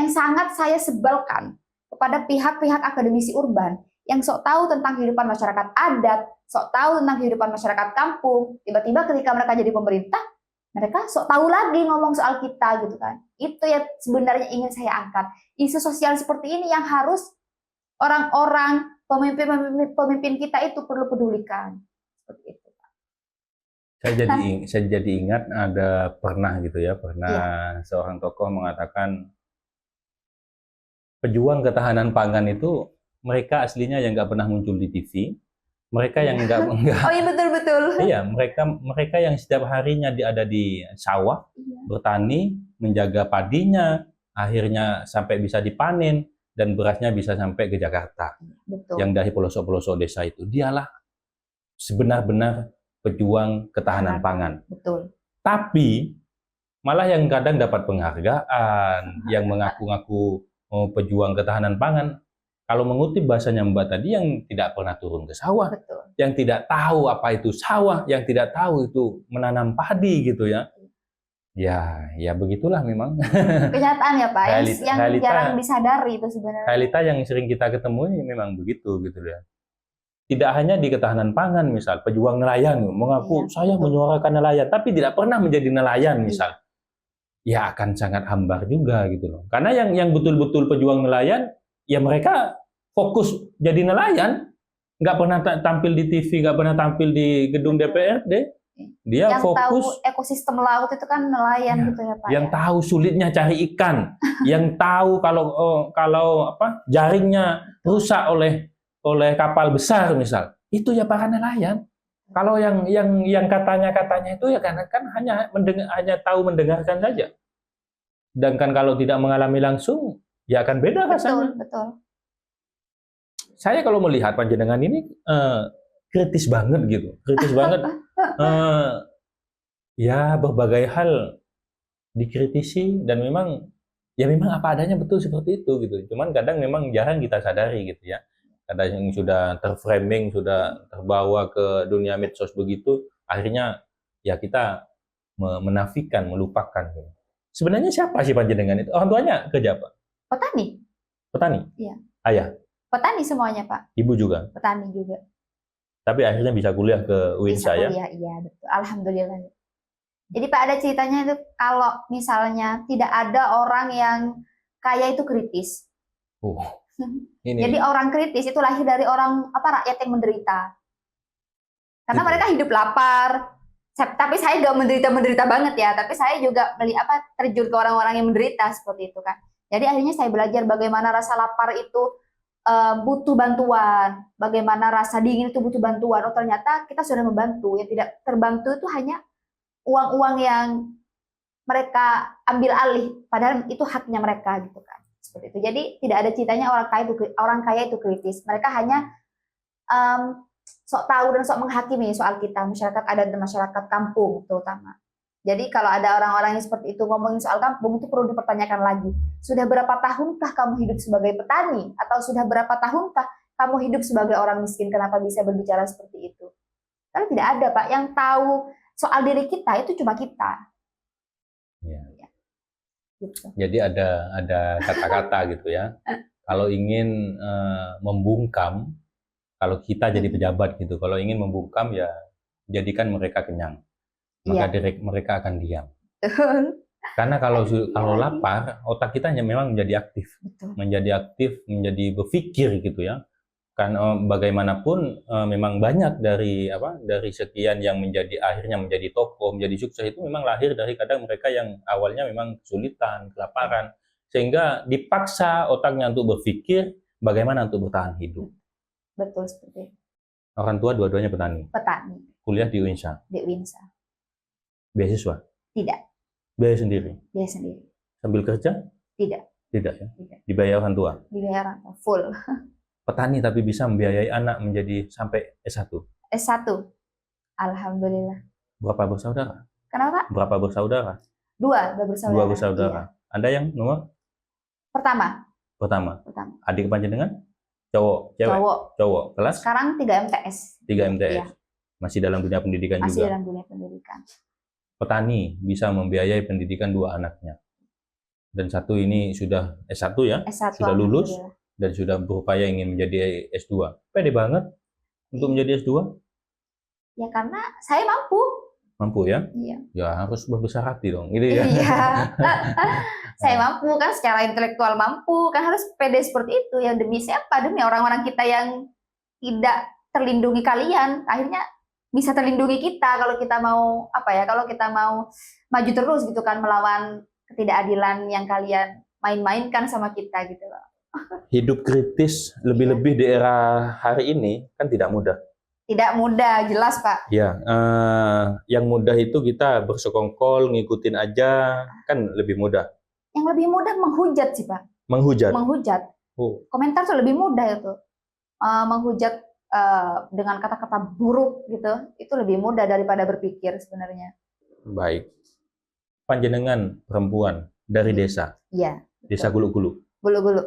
sangat saya sebalkan kepada pihak-pihak akademisi urban yang sok tahu tentang kehidupan masyarakat adat, sok tahu tentang kehidupan masyarakat kampung. Tiba-tiba ketika mereka jadi pemerintah, mereka sok tahu lagi ngomong soal kita gitu kan. Itu yang sebenarnya ingin saya angkat. Isu sosial seperti ini yang harus orang-orang pemimpin kita itu perlu pedulikan. Seperti itu. Saya jadi ingat ada pernah gitu ya, pernah seorang tokoh mengatakan pejuang ketahanan pangan itu mereka aslinya yang nggak pernah muncul di TV, mereka yang nggak Oh iya, betul-betul. iya, mereka yang setiap harinya ada di sawah, bertani, menjaga padinya, akhirnya sampai bisa dipanen dan berasnya bisa sampai ke Jakarta. Betul. Yang dari pelosok-pelosok desa itu, dialah sebenar-benar pejuang ketahanan pangan. Betul. Tapi malah yang kadang dapat penghargaan, yang mengaku-ngaku pejuang ketahanan pangan, kalau mengutip bahasanya Mbak tadi, yang tidak pernah turun ke sawah, Betul. yang tidak tahu apa itu sawah, yang tidak tahu itu menanam padi gitu ya. Ya begitulah memang. Kenyataan ya Pak, yang Realita, jarang disadari itu sebenarnya. Realita yang sering kita ketemui memang begitu gitu ya. Tidak hanya di ketahanan pangan, misal pejuang nelayan mengaku saya menyuarakan nelayan, tapi tidak pernah menjadi nelayan misal. Ya akan sangat hambar juga gitu loh. Karena yang betul-betul pejuang nelayan, ya mereka fokus jadi nelayan, nggak pernah tampil di TV, nggak pernah tampil di gedung DPRD. Dia yang fokus tahu ekosistem laut itu kan nelayan gitu ya Pak. Yang tahu sulitnya cari ikan, yang tahu kalau jaringnya rusak oleh kapal besar misal, itu ya para nelayan. Kalau yang katanya itu ya kan hanya tahu mendengarkan saja. Sedangkan kalau tidak mengalami langsung, ya akan beda rasanya. Betul. Saya kalau melihat panjenengan ini kritis banget gitu, kritis banget. Ya berbagai hal dikritisi dan memang apa adanya, betul seperti itu gitu. Cuman kadang memang jarang kita sadari gitu ya. Kadang yang sudah terframing, sudah terbawa ke dunia medsos begitu, akhirnya ya kita menafikan, melupakan. Sebenarnya siapa sih panjenengan itu? Orang tuanya kerja apa? Petani. Petani? Iya. Ayah? Petani semuanya Pak. Ibu juga? Petani juga. Tapi akhirnya bisa kuliah ke UINSA ya? Iya betul. Alhamdulillah. Jadi Pak, ada ceritanya itu kalau misalnya tidak ada orang yang kaya itu kritis. Jadi orang kritis itu lahir dari orang rakyat yang menderita. Karena mereka hidup lapar. Tapi saya gak menderita banget ya. Tapi saya juga terjun ke orang-orang yang menderita seperti itu kan. Jadi akhirnya saya belajar bagaimana rasa lapar itu butuh bantuan. Bagaimana rasa dingin itu butuh bantuan. Oh ternyata kita sudah membantu. Yang tidak terbantu itu hanya uang-uang yang mereka ambil alih. Padahal itu haknya mereka gitu kan. Seperti itu. Jadi tidak ada ceritanya orang kaya itu kritis. Mereka hanya sok tahu dan sok menghakimi soal kita, masyarakat adat dan masyarakat kampung terutama. Jadi kalau ada orang-orang yang seperti itu ngomongin soal kampung, itu perlu dipertanyakan lagi. Sudah berapa tahunkah kamu hidup sebagai petani? Atau sudah berapa tahunkah kamu hidup sebagai orang miskin? Kenapa bisa berbicara seperti itu? Karena tidak ada Pak, yang tahu soal diri kita itu cuma kita. Ya. Gitu. Jadi ada kata-kata gitu ya. Kalau ingin membungkam, kalau kita jadi pejabat gitu, kalau ingin membungkam ya jadikan mereka kenyang, maka mereka akan diam. Karena kalau lapar, otak kita memang menjadi aktif, menjadi berpikir gitu ya. Karena bagaimanapun memang banyak dari sekian yang akhirnya menjadi tokoh, menjadi sukses itu memang lahir dari kadang mereka yang awalnya memang kesulitan, kelaparan, sehingga dipaksa otaknya untuk berpikir bagaimana untuk bertahan hidup. Betul seperti itu. Orang tua dua-duanya petani. Petani. Kuliah di UINSA. Di UINSA. Beasiswa? Tidak. Biaya sendiri. Biaya sendiri. Sambil kerja? Tidak. Tidak ya. Tidak. Dibayar orang tua. Dibayar orang tua full. Petani tapi bisa membiayai anak menjadi sampai S1. S1. Alhamdulillah. Berapa bersaudara? Kenapa? Berapa bersaudara? Dua bersaudara. Dua bersaudara. Iya. Anda yang nomor? Pertama. Adik panjenengan? Cowok, cewek? Cowok. Kelas? Sekarang 3 MTS. 3 MTS. Iya. Masih dalam dunia pendidikan juga? Masih dalam dunia pendidikan. Petani bisa membiayai pendidikan 2 anaknya. Dan satu ini sudah S1 ya? S1, sudah lulus dan sudah berupaya ingin menjadi S2. Pede banget untuk menjadi S2? Ya karena saya mampu. Mampu ya? Iya. Ya harus berbesar hati dong, gitu ya. Iya. Saya mampu kan, secara intelektual mampu, kan harus pede seperti itu. Ya demi siapa? Demi orang-orang kita yang tidak terlindungi kalian. Akhirnya bisa terlindungi kita kalau kita mau apa ya? Kalau kita mau maju terus gitu kan, melawan ketidakadilan yang kalian main-mainkan sama kita gitu loh. Hidup kritis lebih-lebih di era hari ini kan tidak mudah. Tidak mudah, jelas Pak. Ya, yang mudah itu kita bersekongkol, ngikutin aja, kan lebih mudah. Yang lebih mudah menghujat sih Pak. Menghujat. Menghujat. Oh, Komentar tuh lebih mudah itu. Menghujat dengan kata-kata buruk gitu, itu lebih mudah daripada berpikir sebenarnya. baik. Panjenengan perempuan dari desa, Iya. desa Gulu-Gulu, Bulu-bulu.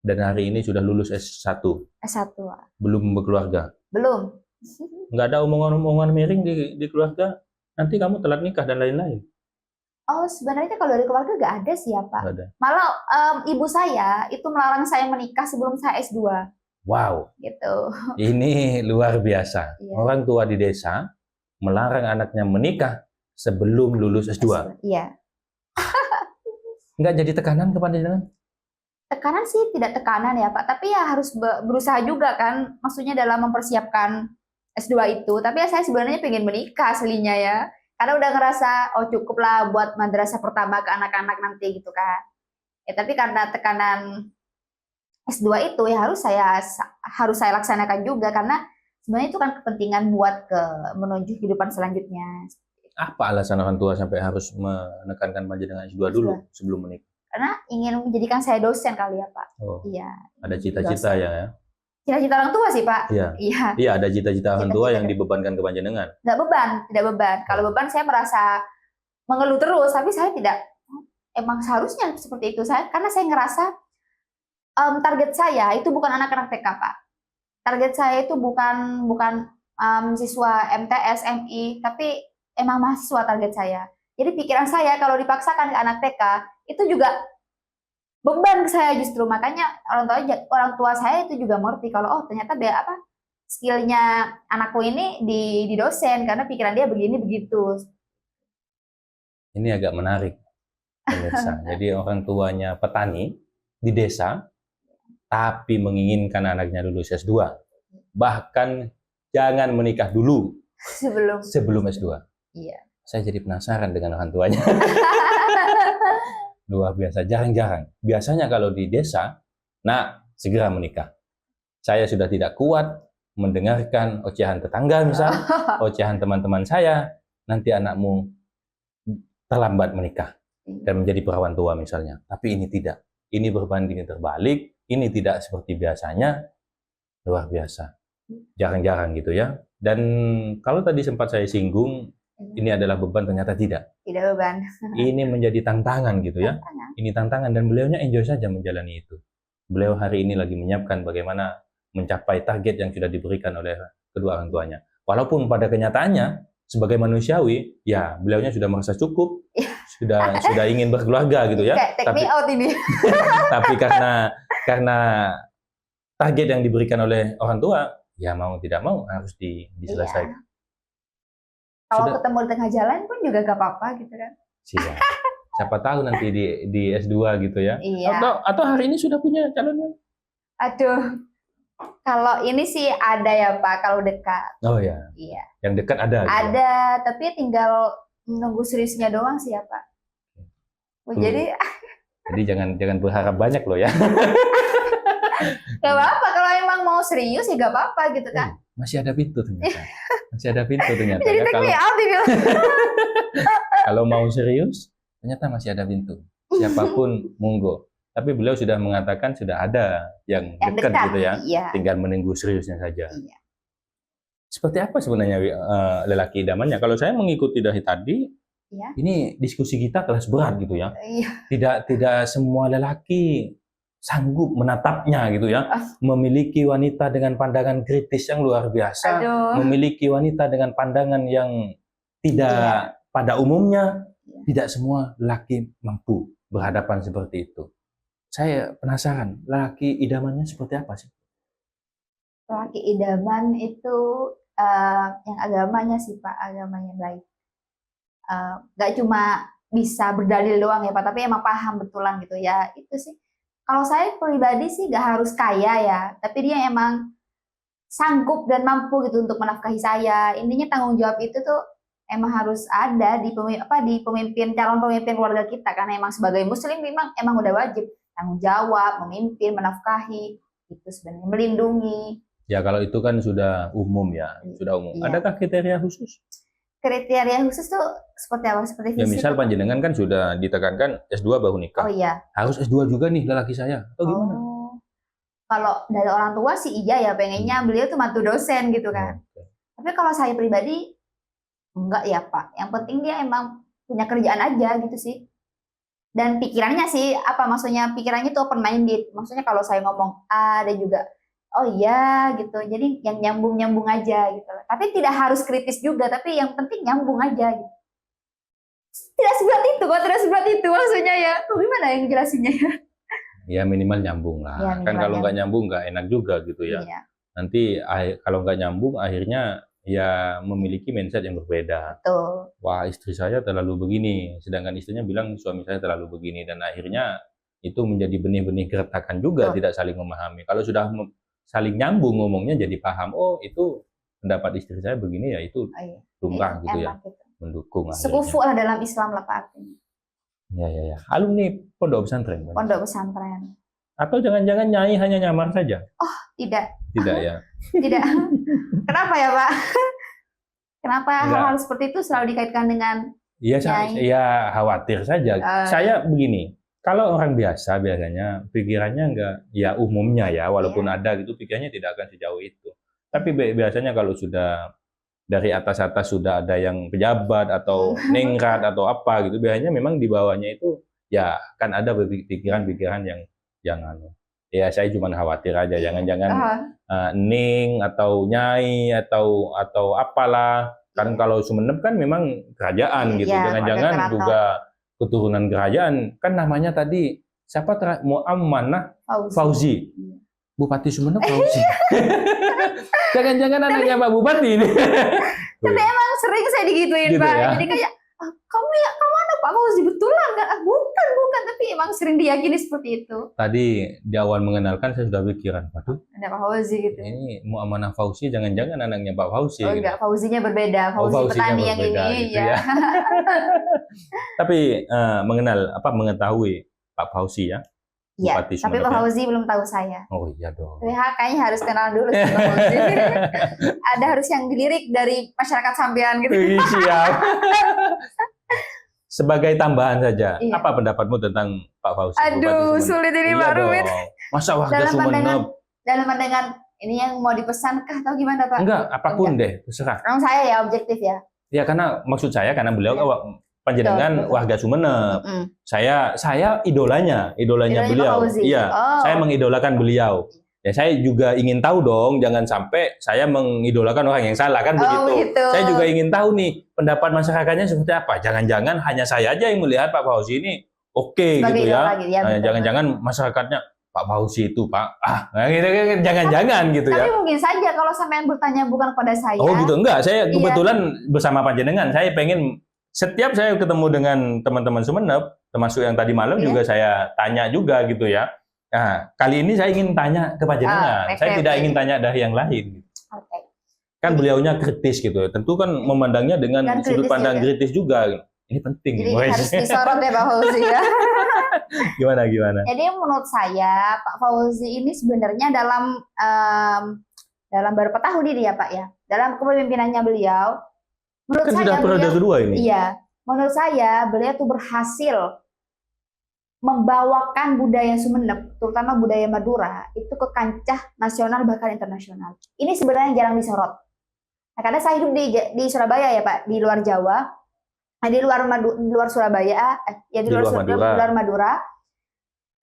dan hari ini sudah lulus S1, S1. Pak. belum berkeluarga. Belum. Nggak ada omongan-omongan miring di keluarga, nanti kamu telat nikah dan lain-lain. Oh, sebenarnya kalau dari keluarga nggak ada sih ya Pak. Nggak ada. Malah ibu saya itu melarang saya menikah sebelum saya S2 Wow, gitu. ini luar biasa. Iya. Orang tua di desa melarang anaknya menikah sebelum lulus S2. Iya. Nggak jadi tekanan ke panjenengan? Tekanan sih tidak tekanan ya Pak, tapi ya harus berusaha juga kan, maksudnya dalam mempersiapkan S2 itu. Tapi ya saya sebenarnya pengen menikah aslinya ya, karena udah ngerasa oh cukup lah buat madrasah pertama ke anak-anak nanti gitu kan. Ya tapi karena tekanan S2 itu ya harus saya laksanakan juga, karena sebenarnya itu kan kepentingan buat menuju kehidupan selanjutnya. Apa alasan orang tua sampai harus menekankan panjenengan S2 dulu sebelum menikah? Karena ingin menjadikan saya dosen kali ya Pak. Oh, Iya. ada cita-cita ya? Cita-cita orang tua sih Pak. Iya. Iya. Iya, ada cita-cita orang tua yang dibebankan ke panjenengan. Nggak beban, tidak beban. Kalau beban saya merasa mengeluh terus, tapi saya tidak. Emang seharusnya seperti itu. Karena saya ngerasa target saya itu bukan anak-anak TK Pak. Target saya itu bukan siswa MTS, MI, tapi emang mahasiswa target saya. Jadi pikiran saya kalau dipaksakan ke anak TK itu juga beban ke saya justru. Makanya orang tua saya itu juga mengerti kalau oh ternyata skillnya anakku ini di dosen, karena pikiran dia begini begitu. Ini agak menarik, pemirsa. Jadi orang tuanya petani di desa, tapi menginginkan anaknya lulus S2. Bahkan jangan menikah dulu sebelum S2. Iya. Saya jadi penasaran dengan orang tuanya. Luar biasa, jarang-jarang. Biasanya kalau di desa, segera menikah. Saya sudah tidak kuat mendengarkan ocehan tetangga misal, ocehan teman-teman saya, nanti anakmu terlambat menikah dan menjadi perawan tua misalnya. Tapi ini tidak. Ini berbanding terbalik, ini tidak seperti biasanya. Luar biasa. Jarang-jarang gitu ya. Dan kalau tadi sempat saya singgung, ini adalah beban, ternyata tidak. Tidak beban. Ini menjadi tantangan gitu ya. Ini tantangan dan beliaunya enjoy saja menjalani itu. Beliau hari ini lagi menyiapkan bagaimana mencapai target yang sudah diberikan oleh kedua orang tuanya. Walaupun pada kenyataannya sebagai manusiawi, ya beliaunya sudah merasa cukup, sudah ingin berkeluarga gitu ya. Take me out ini. Tapi karena target yang diberikan oleh orang tua, ya mau tidak mau harus diselesaikan. Kalau ketemu di tengah jalan pun juga gak apa-apa gitu kan. Siap. Siapa tahu nanti di S2 gitu ya. Iya. Atau hari ini sudah punya calonnya? Aduh. Kalau ini sih ada ya Pak, kalau dekat. Oh ya. Iya. Yang dekat ada. Ada, gitu. Tapi tinggal menunggu seriusnya doang sih ya Pak. Jadi jangan berharap banyak loh ya. Gak apa-apa, kalau emang mau serius ya gak apa-apa gitu kan. Masih ada pintu ternyata. Masih ada pintu ternyata. Jadi Ya, kalau mau serius, ternyata masih ada pintu. Siapapun monggo. Tapi beliau sudah mengatakan sudah ada yang dekat gitu ya. Iya. Tinggal menunggu seriusnya saja. Iya. Seperti apa sebenarnya lelaki idamannya? Kalau saya mengikuti dari tadi, iya. Ini diskusi kita kelas berat gitu ya. Iya. Tidak semua lelaki sanggup menatapnya gitu ya. Memiliki wanita dengan pandangan kritis yang luar biasa. Aduh. Memiliki wanita dengan pandangan yang tidak pada umumnya. Tidak semua lelaki mampu berhadapan seperti itu. Saya penasaran, lelaki idamannya seperti apa sih? Lelaki idaman itu yang agamanya sih Pak, agamanya baik. Nggak cuma bisa berdalil doang ya Pak, tapi emang paham betulan gitu ya. Itu sih. Kalau saya pribadi sih nggak harus kaya ya, tapi dia emang sanggup dan mampu gitu untuk menafkahi saya. Intinya tanggung jawab itu tuh emang harus ada di pemimpin calon pemimpin keluarga kita, karena emang sebagai muslim memang emang udah wajib tanggung jawab, memimpin, menafkahi, itu sebenarnya melindungi. Ya kalau itu kan sudah umum ya, sudah umum. Iya. Adakah kriteria khusus? Kriteria khusus tuh seperti apa? Seperti Ya fisik? misal panjenengan kan sudah ditekankan S2 baru nikah. Oh iya. Harus S2 juga nih lelaki saya. Oh gimana? Oh. Kalau dari orang tua sih iya ya, pengennya beliau tuh mantu dosen gitu kan. Oke. Tapi kalau saya pribadi enggak ya Pak. Yang penting dia emang punya kerjaan aja gitu sih. Dan pikirannya sih apa maksudnya, pikirannya tuh open minded. Maksudnya kalau saya ngomong A, dia juga oh iya gitu. Jadi yang nyambung aja gitu. Tapi tidak harus kritis juga, tapi yang penting nyambung aja gitu. Tidak seberat itu kok, tidak seberat itu maksudnya ya. Gimana yang jelasinnya ya? Ya minimal nyambung lah. Ya, Kan minimal kalau nggak nyambung nggak enak juga gitu ya. Iya, Nanti kalau nggak nyambung akhirnya ya memiliki mindset yang berbeda. betul. Wah istri saya terlalu begini, sedangkan istrinya bilang suami saya terlalu begini, dan akhirnya itu menjadi benih-benih gertakan juga, Betul. tidak saling memahami. Kalau sudah saling nyambung ngomongnya jadi paham, oh itu pendapat istri saya begini ya, itu Oh, iya. lumrah gitu ya, Enak gitu. mendukung Sekufu akhirnya. lah dalam Islam lah Pak artinya. Ya. Alumni pondok pesantren. Pondok pesantren. Atau jangan-jangan Nyai hanya nyamar saja? Tidak, Tidak ya. tidak. Kenapa ya Pak? Kenapa Enggak. hal-hal seperti itu selalu dikaitkan dengan Iya, Nyai? ya khawatir saja. Saya begini, kalau orang biasa biasanya pikirannya enggak, ya umumnya ya, walaupun ada gitu pikirannya tidak akan sejauh itu. Tapi biasanya kalau sudah dari atas-atas sudah ada yang pejabat atau ningrat atau apa gitu, biasanya memang di bawahnya itu ya kan ada pikiran-pikiran yang jangan. Ya saya cuma khawatir aja, jangan-jangan Ning atau Nyai atau apalah. Kan kalau Sumeneb kan memang kerajaan gitu. Iya, Jangan-jangan keluarga keraton. juga keturunan kerajaan. Kan namanya tadi siapa Muammanah Fauzi. Bupati Sumeneb Fauzi. Jangan-jangan anaknya Pak Bupati ini. Tapi emang sering saya digituin Gitu Pak. ya? Jadi kayak kamu anak Pak Fauzi betulan kan? Bukan, tapi emang sering diyakini seperti itu. Tadi di awal mengenalkan saya sudah pikiran, waduh Ada Pak Fauzi gitu. ini Muammanah Fauzi jangan-jangan anaknya Pak Fauzi. Oh gitu. enggak, Fauzinya berbeda. Fauzi Fauzinya petani yang berbeda ini gitu ya. Tapi mengetahui Pak Fauzi ya. Iya, Bupati tapi Sumeneb Pak ya? Fauzi belum tahu saya. Oh iya dong. Kayaknya harus kenal dulu sih Pak Fauzi. Ada harus yang dilirik dari masyarakat sampean gitu. Ih, siap. Sebagai tambahan saja, Iya. apa pendapatmu tentang Pak Fauzi? Bupati Aduh, Sumeneb? sulit ini Iya Pak Rumit. dong. Masa warga Dalam Sumeneb? Dalam pandangan ini yang mau dipesankah atau gimana Pak? Enggak, apapun deh, terserah. Kalau saya ya objektif ya. Ya karena maksud saya karena beliau Iya. panjenengan Betul. warga Sumeneb. Mm. Saya idolanya Idolanya beliau. Pak Fauzi. Iya, Oh. saya mengidolakan beliau. Ya saya juga ingin tahu dong, jangan sampai saya mengidolakan orang yang salah kan begitu. Begitu. Saya juga ingin tahu nih pendapat masyarakatnya seperti apa. Jangan-jangan hanya saya aja yang melihat Pak Fauzi ini oke Sebagai gitu ya. idola gitu, ya, betul. Jangan-jangan masyarakatnya Pak Fauzi itu Pak, gitu, jangan-jangan gitu ya. Tapi mungkin saja kalau sampean bertanya bukan kepada saya. Oh gitu, enggak. Saya Iya. kebetulan bersama panjenengan, saya pengen setiap saya ketemu dengan teman-teman Sumeneb, termasuk yang tadi malam Iya. juga saya tanya juga gitu ya. Nah, kali ini saya ingin tanya ke panjenengan. Oke, Saya tidak oke. ingin tanya dari yang lain. Oke. Kan beliaunya kritis gitu ya. Tentu kan memandangnya dengan Dan sudut kritis pandang juga. kritis juga. Ini penting. Jadi Wes. harus disorot ya Pak Fauzi ya. Gimana? Jadi menurut saya Pak Fauzi ini sebenarnya dalam beberapa tahun ini ya Pak ya, dalam kepemimpinannya beliau, menurut Kan saya sudah periode beliau, kedua ini. iya, menurut saya beliau tuh berhasil membawakan budaya Sumeneb, terutama budaya Madura, itu ke kancah nasional bahkan internasional. Ini sebenarnya jarang disorot. Nah, karena saya hidup di Surabaya ya Pak, di luar Jawa, di luar Surabaya, di luar Madura.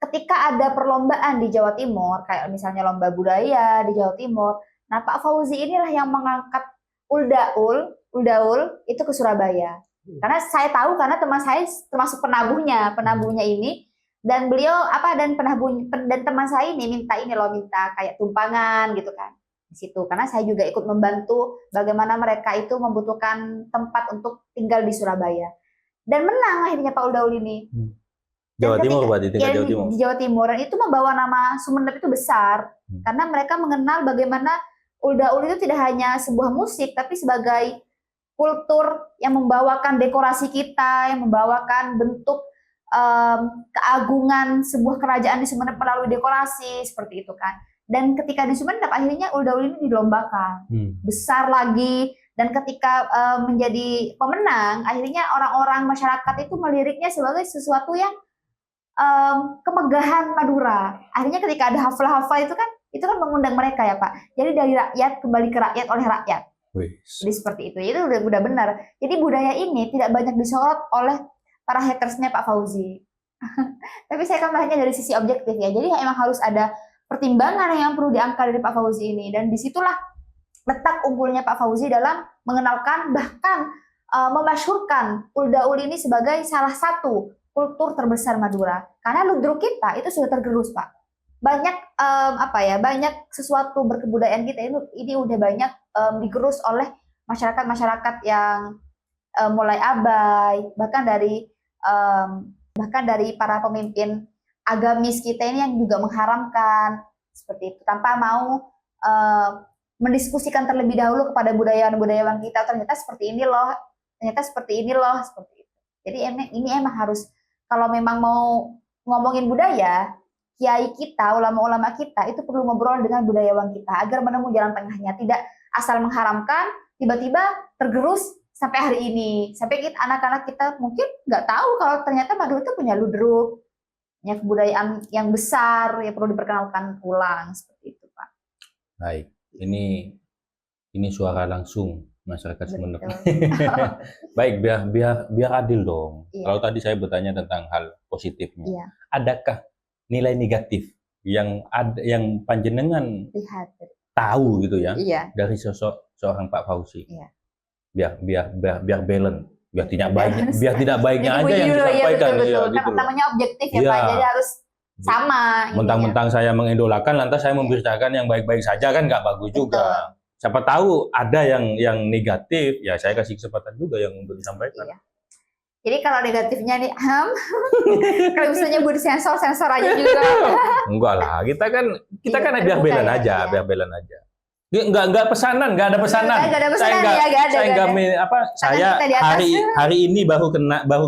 Ketika ada perlombaan di Jawa Timur, kayak misalnya lomba budaya di Jawa Timur, nah Pak Fauzi inilah yang mengangkat Uldaul itu ke Surabaya. Karena saya tahu karena teman saya termasuk penabuhnya ini, dan beliau dan teman saya ini minta kayak tumpangan gitu kan. di situ. Karena saya juga ikut membantu bagaimana mereka itu membutuhkan tempat untuk tinggal di Surabaya. Dan menang akhirnya Pak Uldaul ini. Jawa Timur berarti, tingkat Jawa Timur. Di Jawa Timur, dan itu membawa nama Sumeneb itu besar. Karena mereka mengenal bagaimana Uldaul itu tidak hanya sebuah musik, tapi sebagai kultur yang membawakan dekorasi kita, yang membawakan bentuk keagungan sebuah kerajaan di Sumeneb melalui dekorasi, seperti itu kan. Dan ketika di Sumeneb, akhirnya Uldaul ini dilombakan. Besar lagi. Dan ketika menjadi pemenang, akhirnya orang-orang masyarakat itu meliriknya sebagai sesuatu yang kemegahan Madura. Akhirnya ketika ada hafal-hafal itu kan mengundang mereka ya Pak. Jadi dari rakyat kembali ke rakyat oleh rakyat. Jadi seperti itu. Itu udah benar. Jadi budaya ini tidak banyak disorot oleh para hatersnya Pak Fauzi. Tapi saya kan melihatnya dari sisi objektif ya. Jadi emang harus ada pertimbangan yang perlu diangkat dari Pak Fauzi ini. Dan disitulah letak unggulnya Pak Fauzi dalam mengenalkan bahkan memasyhurkan Uldaul ini sebagai salah satu kultur terbesar Madura. Karena ludruk kita itu sudah tergerus Pak. Banyak banyak sesuatu berkebudayaan kita ini udah banyak digerus oleh masyarakat-masyarakat yang mulai abai, bahkan dari para pemimpin agamis kita ini yang juga mengharamkan seperti itu tanpa mau mendiskusikan terlebih dahulu kepada budayawan-budayawan kita, ternyata seperti ini loh, seperti itu. Jadi ini emang harus, kalau memang mau ngomongin budaya, kiai kita, ulama-ulama kita itu perlu ngobrol dengan budayawan kita agar menemukan jalan tengahnya, tidak asal mengharamkan tiba-tiba tergerus sampai hari ini, sampai anak-anak kita mungkin nggak tahu kalau ternyata Madura itu punya ludruk, punya kebudayaan yang besar yang perlu diperkenalkan ulang seperti itu Pak. Baik, ini suara langsung masyarakat Sumeneb. Baik, biar adil dong. Iya. Kalau tadi saya bertanya tentang hal positifnya, iya, adakah nilai negatif yang panjenengan lihat, tahu gitu ya, iya, dari sosok seorang Pak Fauzi? Iya. Biar balance, biar tidak baiknya aja yang disampaikan. Betul. Ya, kan gitu namanya objektif ya, Pak, jadi harus sama. Mentang-mentang saya mengidolakan, lantas saya memberitakan yang baik-baik saja kan nggak bagus juga. Siapa tahu ada yang negatif, ya saya kasih kesempatan juga yang untuk disampaikan. Iya. Jadi kalau negatifnya nih, kalau misalnya buat sensor aja juga. Enggak lah, kita kan biar belen aja, biar belen aja. Enggak pesanan, enggak ada pesanan. Saya hari ini baru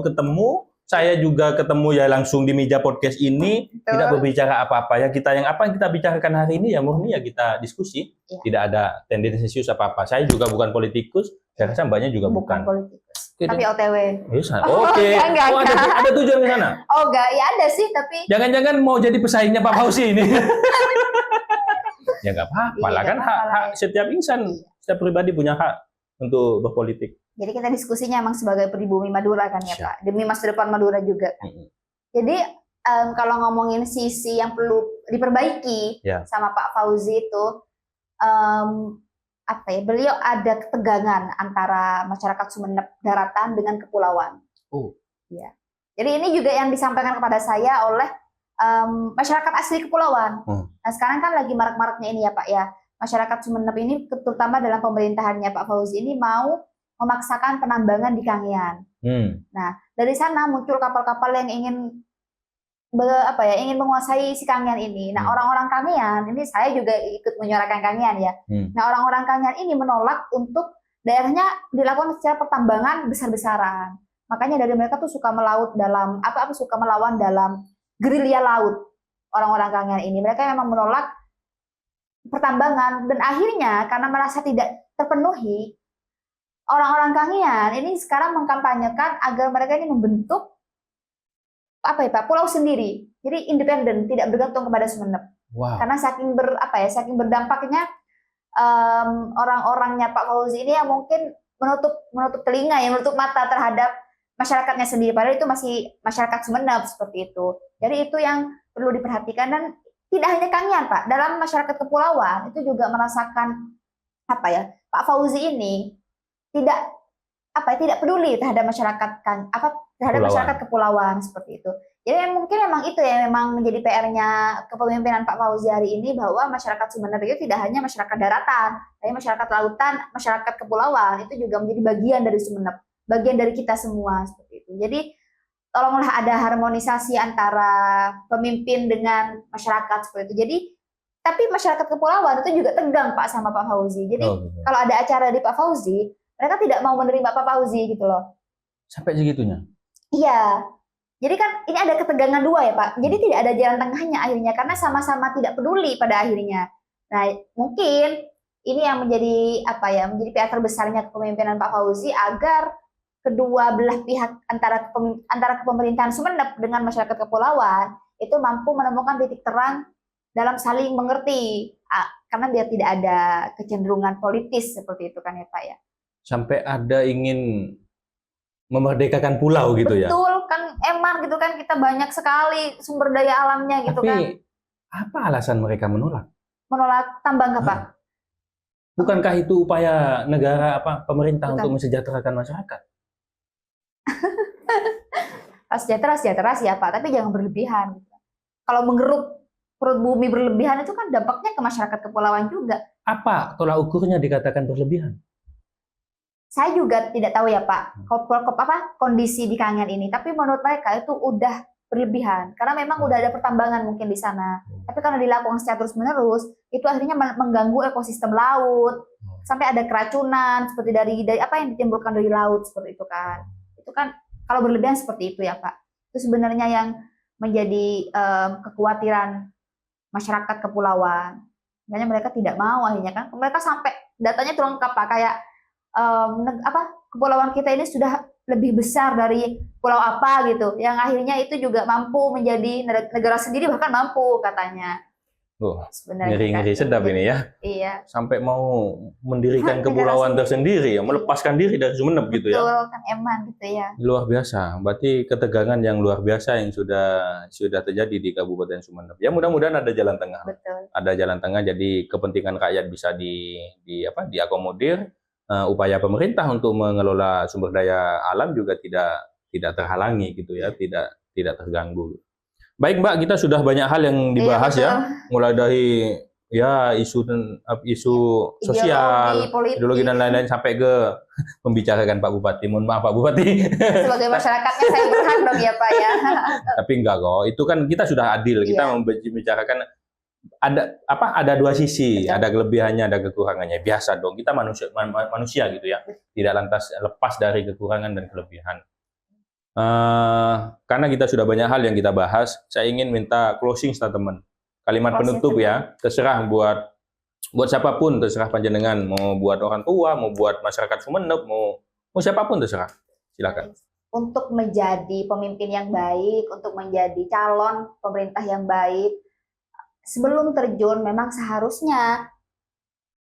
ketemu. Saya juga ketemu ya langsung di meja podcast ini. Betul. Tidak berbicara apa-apa ya, yang kita bicarakan hari ini ya murni ya kita diskusi. Ya. Tidak ada tendensius apa-apa. Saya juga bukan politikus, saya rasa mbaknya juga bukan politikus. Tapi OTW. Oke. Ada tujuan ke sana? Oh enggak, ya ada sih tapi. Jangan-jangan mau jadi pesaingnya Pak Fauzi ini. Ya nggak apa-apa lah kan, hak setiap insan, setiap pribadi punya hak untuk berpolitik. Jadi kita diskusinya emang sebagai pribumi Madura kan ya Pak, demi masa depan Madura juga kan. Jadi kalau ngomongin sisi yang perlu diperbaiki sama Pak Fauzi itu, beliau ada ketegangan antara masyarakat Sumeneb daratan dengan kepulauan. Ya. Jadi ini juga yang disampaikan kepada saya oleh masyarakat asli kepulauan. Nah sekarang kan lagi marak-maraknya ini ya Pak ya, masyarakat Sumeneb ini terutama dalam pemerintahannya Pak Fauzi ini mau memaksakan penambangan di Kangean. Nah dari sana muncul kapal-kapal yang ingin menguasai si Kangean ini. Nah orang-orang Kangean ini, saya juga ikut menyuarakan Kangean ya. Nah orang-orang Kangean ini menolak untuk daerahnya dilakukan secara pertambangan besar-besaran. Makanya dari mereka tuh suka melaut dalam suka melawan dalam gerilya laut. Orang-orang Kangean ini mereka memang menolak pertambangan, dan akhirnya karena merasa tidak terpenuhi, orang-orang Kangean ini sekarang mengkampanyekan agar mereka ini membentuk pulau sendiri, jadi independen, tidak bergantung kepada Sumeneb. Wow. Karena saking berdampaknya orang-orangnya Pak Fauzi ini yang mungkin menutup telinga, yang menutup mata terhadap masyarakatnya sendiri, padahal itu masih masyarakat Sumeneb seperti itu. Jadi itu yang perlu diperhatikan, dan tidak hanya Kangean Pak, dalam masyarakat kepulauan itu juga merasakan Pak Fauzi ini tidak peduli terhadap masyarakat masyarakat kepulauan seperti itu. Jadi mungkin memang itu ya, memang menjadi PR-nya kepemimpinan Pak Fauzi hari ini, bahwa masyarakat Sumeneb itu tidak hanya masyarakat daratan, tapi masyarakat lautan, masyarakat kepulauan itu juga menjadi bagian dari Sumeneb, bagian dari kita semua seperti itu. Jadi tolonglah ada harmonisasi antara pemimpin dengan masyarakat seperti itu. Jadi tapi masyarakat kepulauan itu juga tegang Pak sama Pak Fauzi. Jadi kalau ada acara di Pak Fauzi, mereka tidak mau menerima Pak Fauzi gitu loh. Sampai segitunya? Iya. Jadi kan ini ada ketegangan dua ya Pak. Jadi tidak ada jalan tengahnya akhirnya, karena sama-sama tidak peduli pada akhirnya. Nah mungkin ini yang menjadi apa ya, menjadi PR terbesarnya kepemimpinan Pak Fauzi, agar kedua belah pihak antara kepemerintahan Sumeneb dengan masyarakat kepulauan itu mampu menemukan titik terang dalam saling mengerti, karena biar tidak ada kecenderungan politis seperti itu kan ya Pak ya. Sampai ada ingin memerdekakan pulau gitu ya. Betul kan, emang gitu kan, kita banyak sekali sumber daya alamnya gitu. Tapi, kan. apa alasan mereka menolak? Menolak tambang apa? Bukankah itu upaya negara pemerintah untuk mensejahterakan masyarakat? Sejahtera siapa, tapi jangan berlebihan. Kalau menggeruk perut bumi berlebihan itu kan dampaknya ke masyarakat kepulauan juga. Apa tolak ukurnya dikatakan berlebihan? Saya juga tidak tahu ya Pak, kondisi di Kangen ini. Tapi menurut mereka itu udah berlebihan, karena memang udah ada pertambangan mungkin di sana. Tapi karena dilakukan secara terus-menerus, itu akhirnya mengganggu ekosistem laut, sampai ada keracunan seperti dari apa yang ditimbulkan dari laut seperti itu kan. Itu kan kalau berlebihan seperti itu ya Pak. Itu sebenarnya yang menjadi kekhawatiran masyarakat kepulauan. Makanya mereka tidak mau akhirnya kan. Mereka sampai datanya itu lengkap Pak, kayak kepulauan kita ini sudah lebih besar dari pulau apa gitu, yang akhirnya itu juga mampu menjadi negara sendiri, bahkan mampu katanya. Ngeri-ngeri sedap ini ya. Iya. Sampai mau mendirikan kepulauan tersendiri ya, melepaskan diri dari Sumeneb gitu ya. Betul kan, emang gitu ya. Luar biasa. Berarti ketegangan yang luar biasa yang sudah terjadi di Kabupaten Sumeneb. Ya mudah-mudahan ada jalan tengah. Betul. Ada jalan tengah, jadi kepentingan rakyat bisa diakomodir. Upaya pemerintah untuk mengelola sumber daya alam juga tidak terhalangi gitu ya, tidak terganggu. Baik Mbak, kita sudah banyak hal yang dibahas ya, mulai dari ya isu sosial, ideologi dan lain-lain, sampai ke membicarakan Pak Bupati. Mohon maaf Pak Bupati. Sebagai masyarakatnya saya berhak dong ya Pak ya. Tapi enggak kok, itu kan kita sudah adil, kita membicarakan ada dua sisi, ada kelebihannya, ada kekurangannya. Biasa dong, kita manusia gitu ya, tidak lantas lepas dari kekurangan dan kelebihan. Karena kita sudah banyak hal yang kita bahas, saya ingin minta closing statement, kalimat penutup ya, terserah buat siapapun, terserah panjenengan, mau buat orang tua, mau buat masyarakat Sumeneb, mau siapapun terserah, silakan. Untuk menjadi pemimpin yang baik, untuk menjadi calon pemerintah yang baik, sebelum terjun memang seharusnya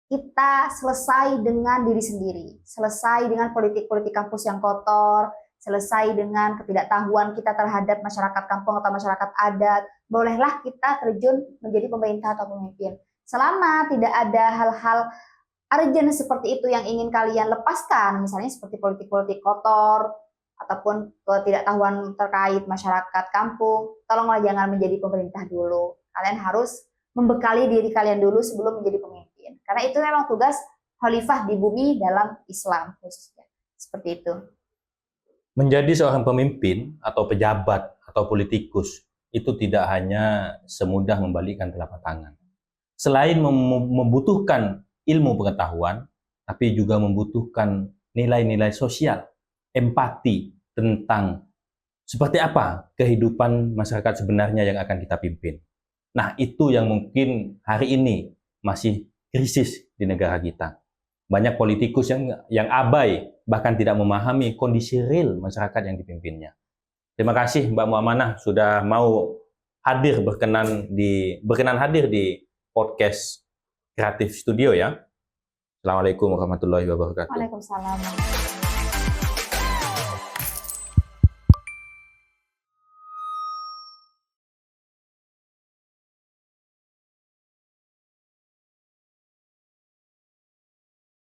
kita selesai dengan diri sendiri, selesai dengan politik-politik kampus yang kotor, selesai dengan ketidaktahuan kita terhadap masyarakat kampung atau masyarakat adat. Bolehlah kita terjun menjadi pemerintah atau pemimpin. Selama tidak ada hal-hal urgent seperti itu yang ingin kalian lepaskan, misalnya seperti politik-politik kotor, ataupun ketidaktahuan terkait masyarakat kampung, tolonglah jangan menjadi pemerintah dulu. Kalian harus membekali diri kalian dulu sebelum menjadi pemimpin. Karena itu memang tugas khalifah di bumi dalam Islam khususnya. Seperti itu. Menjadi seorang pemimpin atau pejabat atau politikus itu tidak hanya semudah membalikkan telapak tangan. Selain membutuhkan ilmu pengetahuan, tapi juga membutuhkan nilai-nilai sosial, empati tentang seperti apa kehidupan masyarakat sebenarnya yang akan kita pimpin. Nah, itu yang mungkin hari ini masih krisis di negara kita. Banyak politikus yang abai, bahkan tidak memahami kondisi real masyarakat yang dipimpinnya. Terima kasih Mbak Muamanah sudah mau berkenan hadir di podcast Kreatif Studio ya. Assalamualaikum warahmatullahi wabarakatuh. Waalaikumsalam.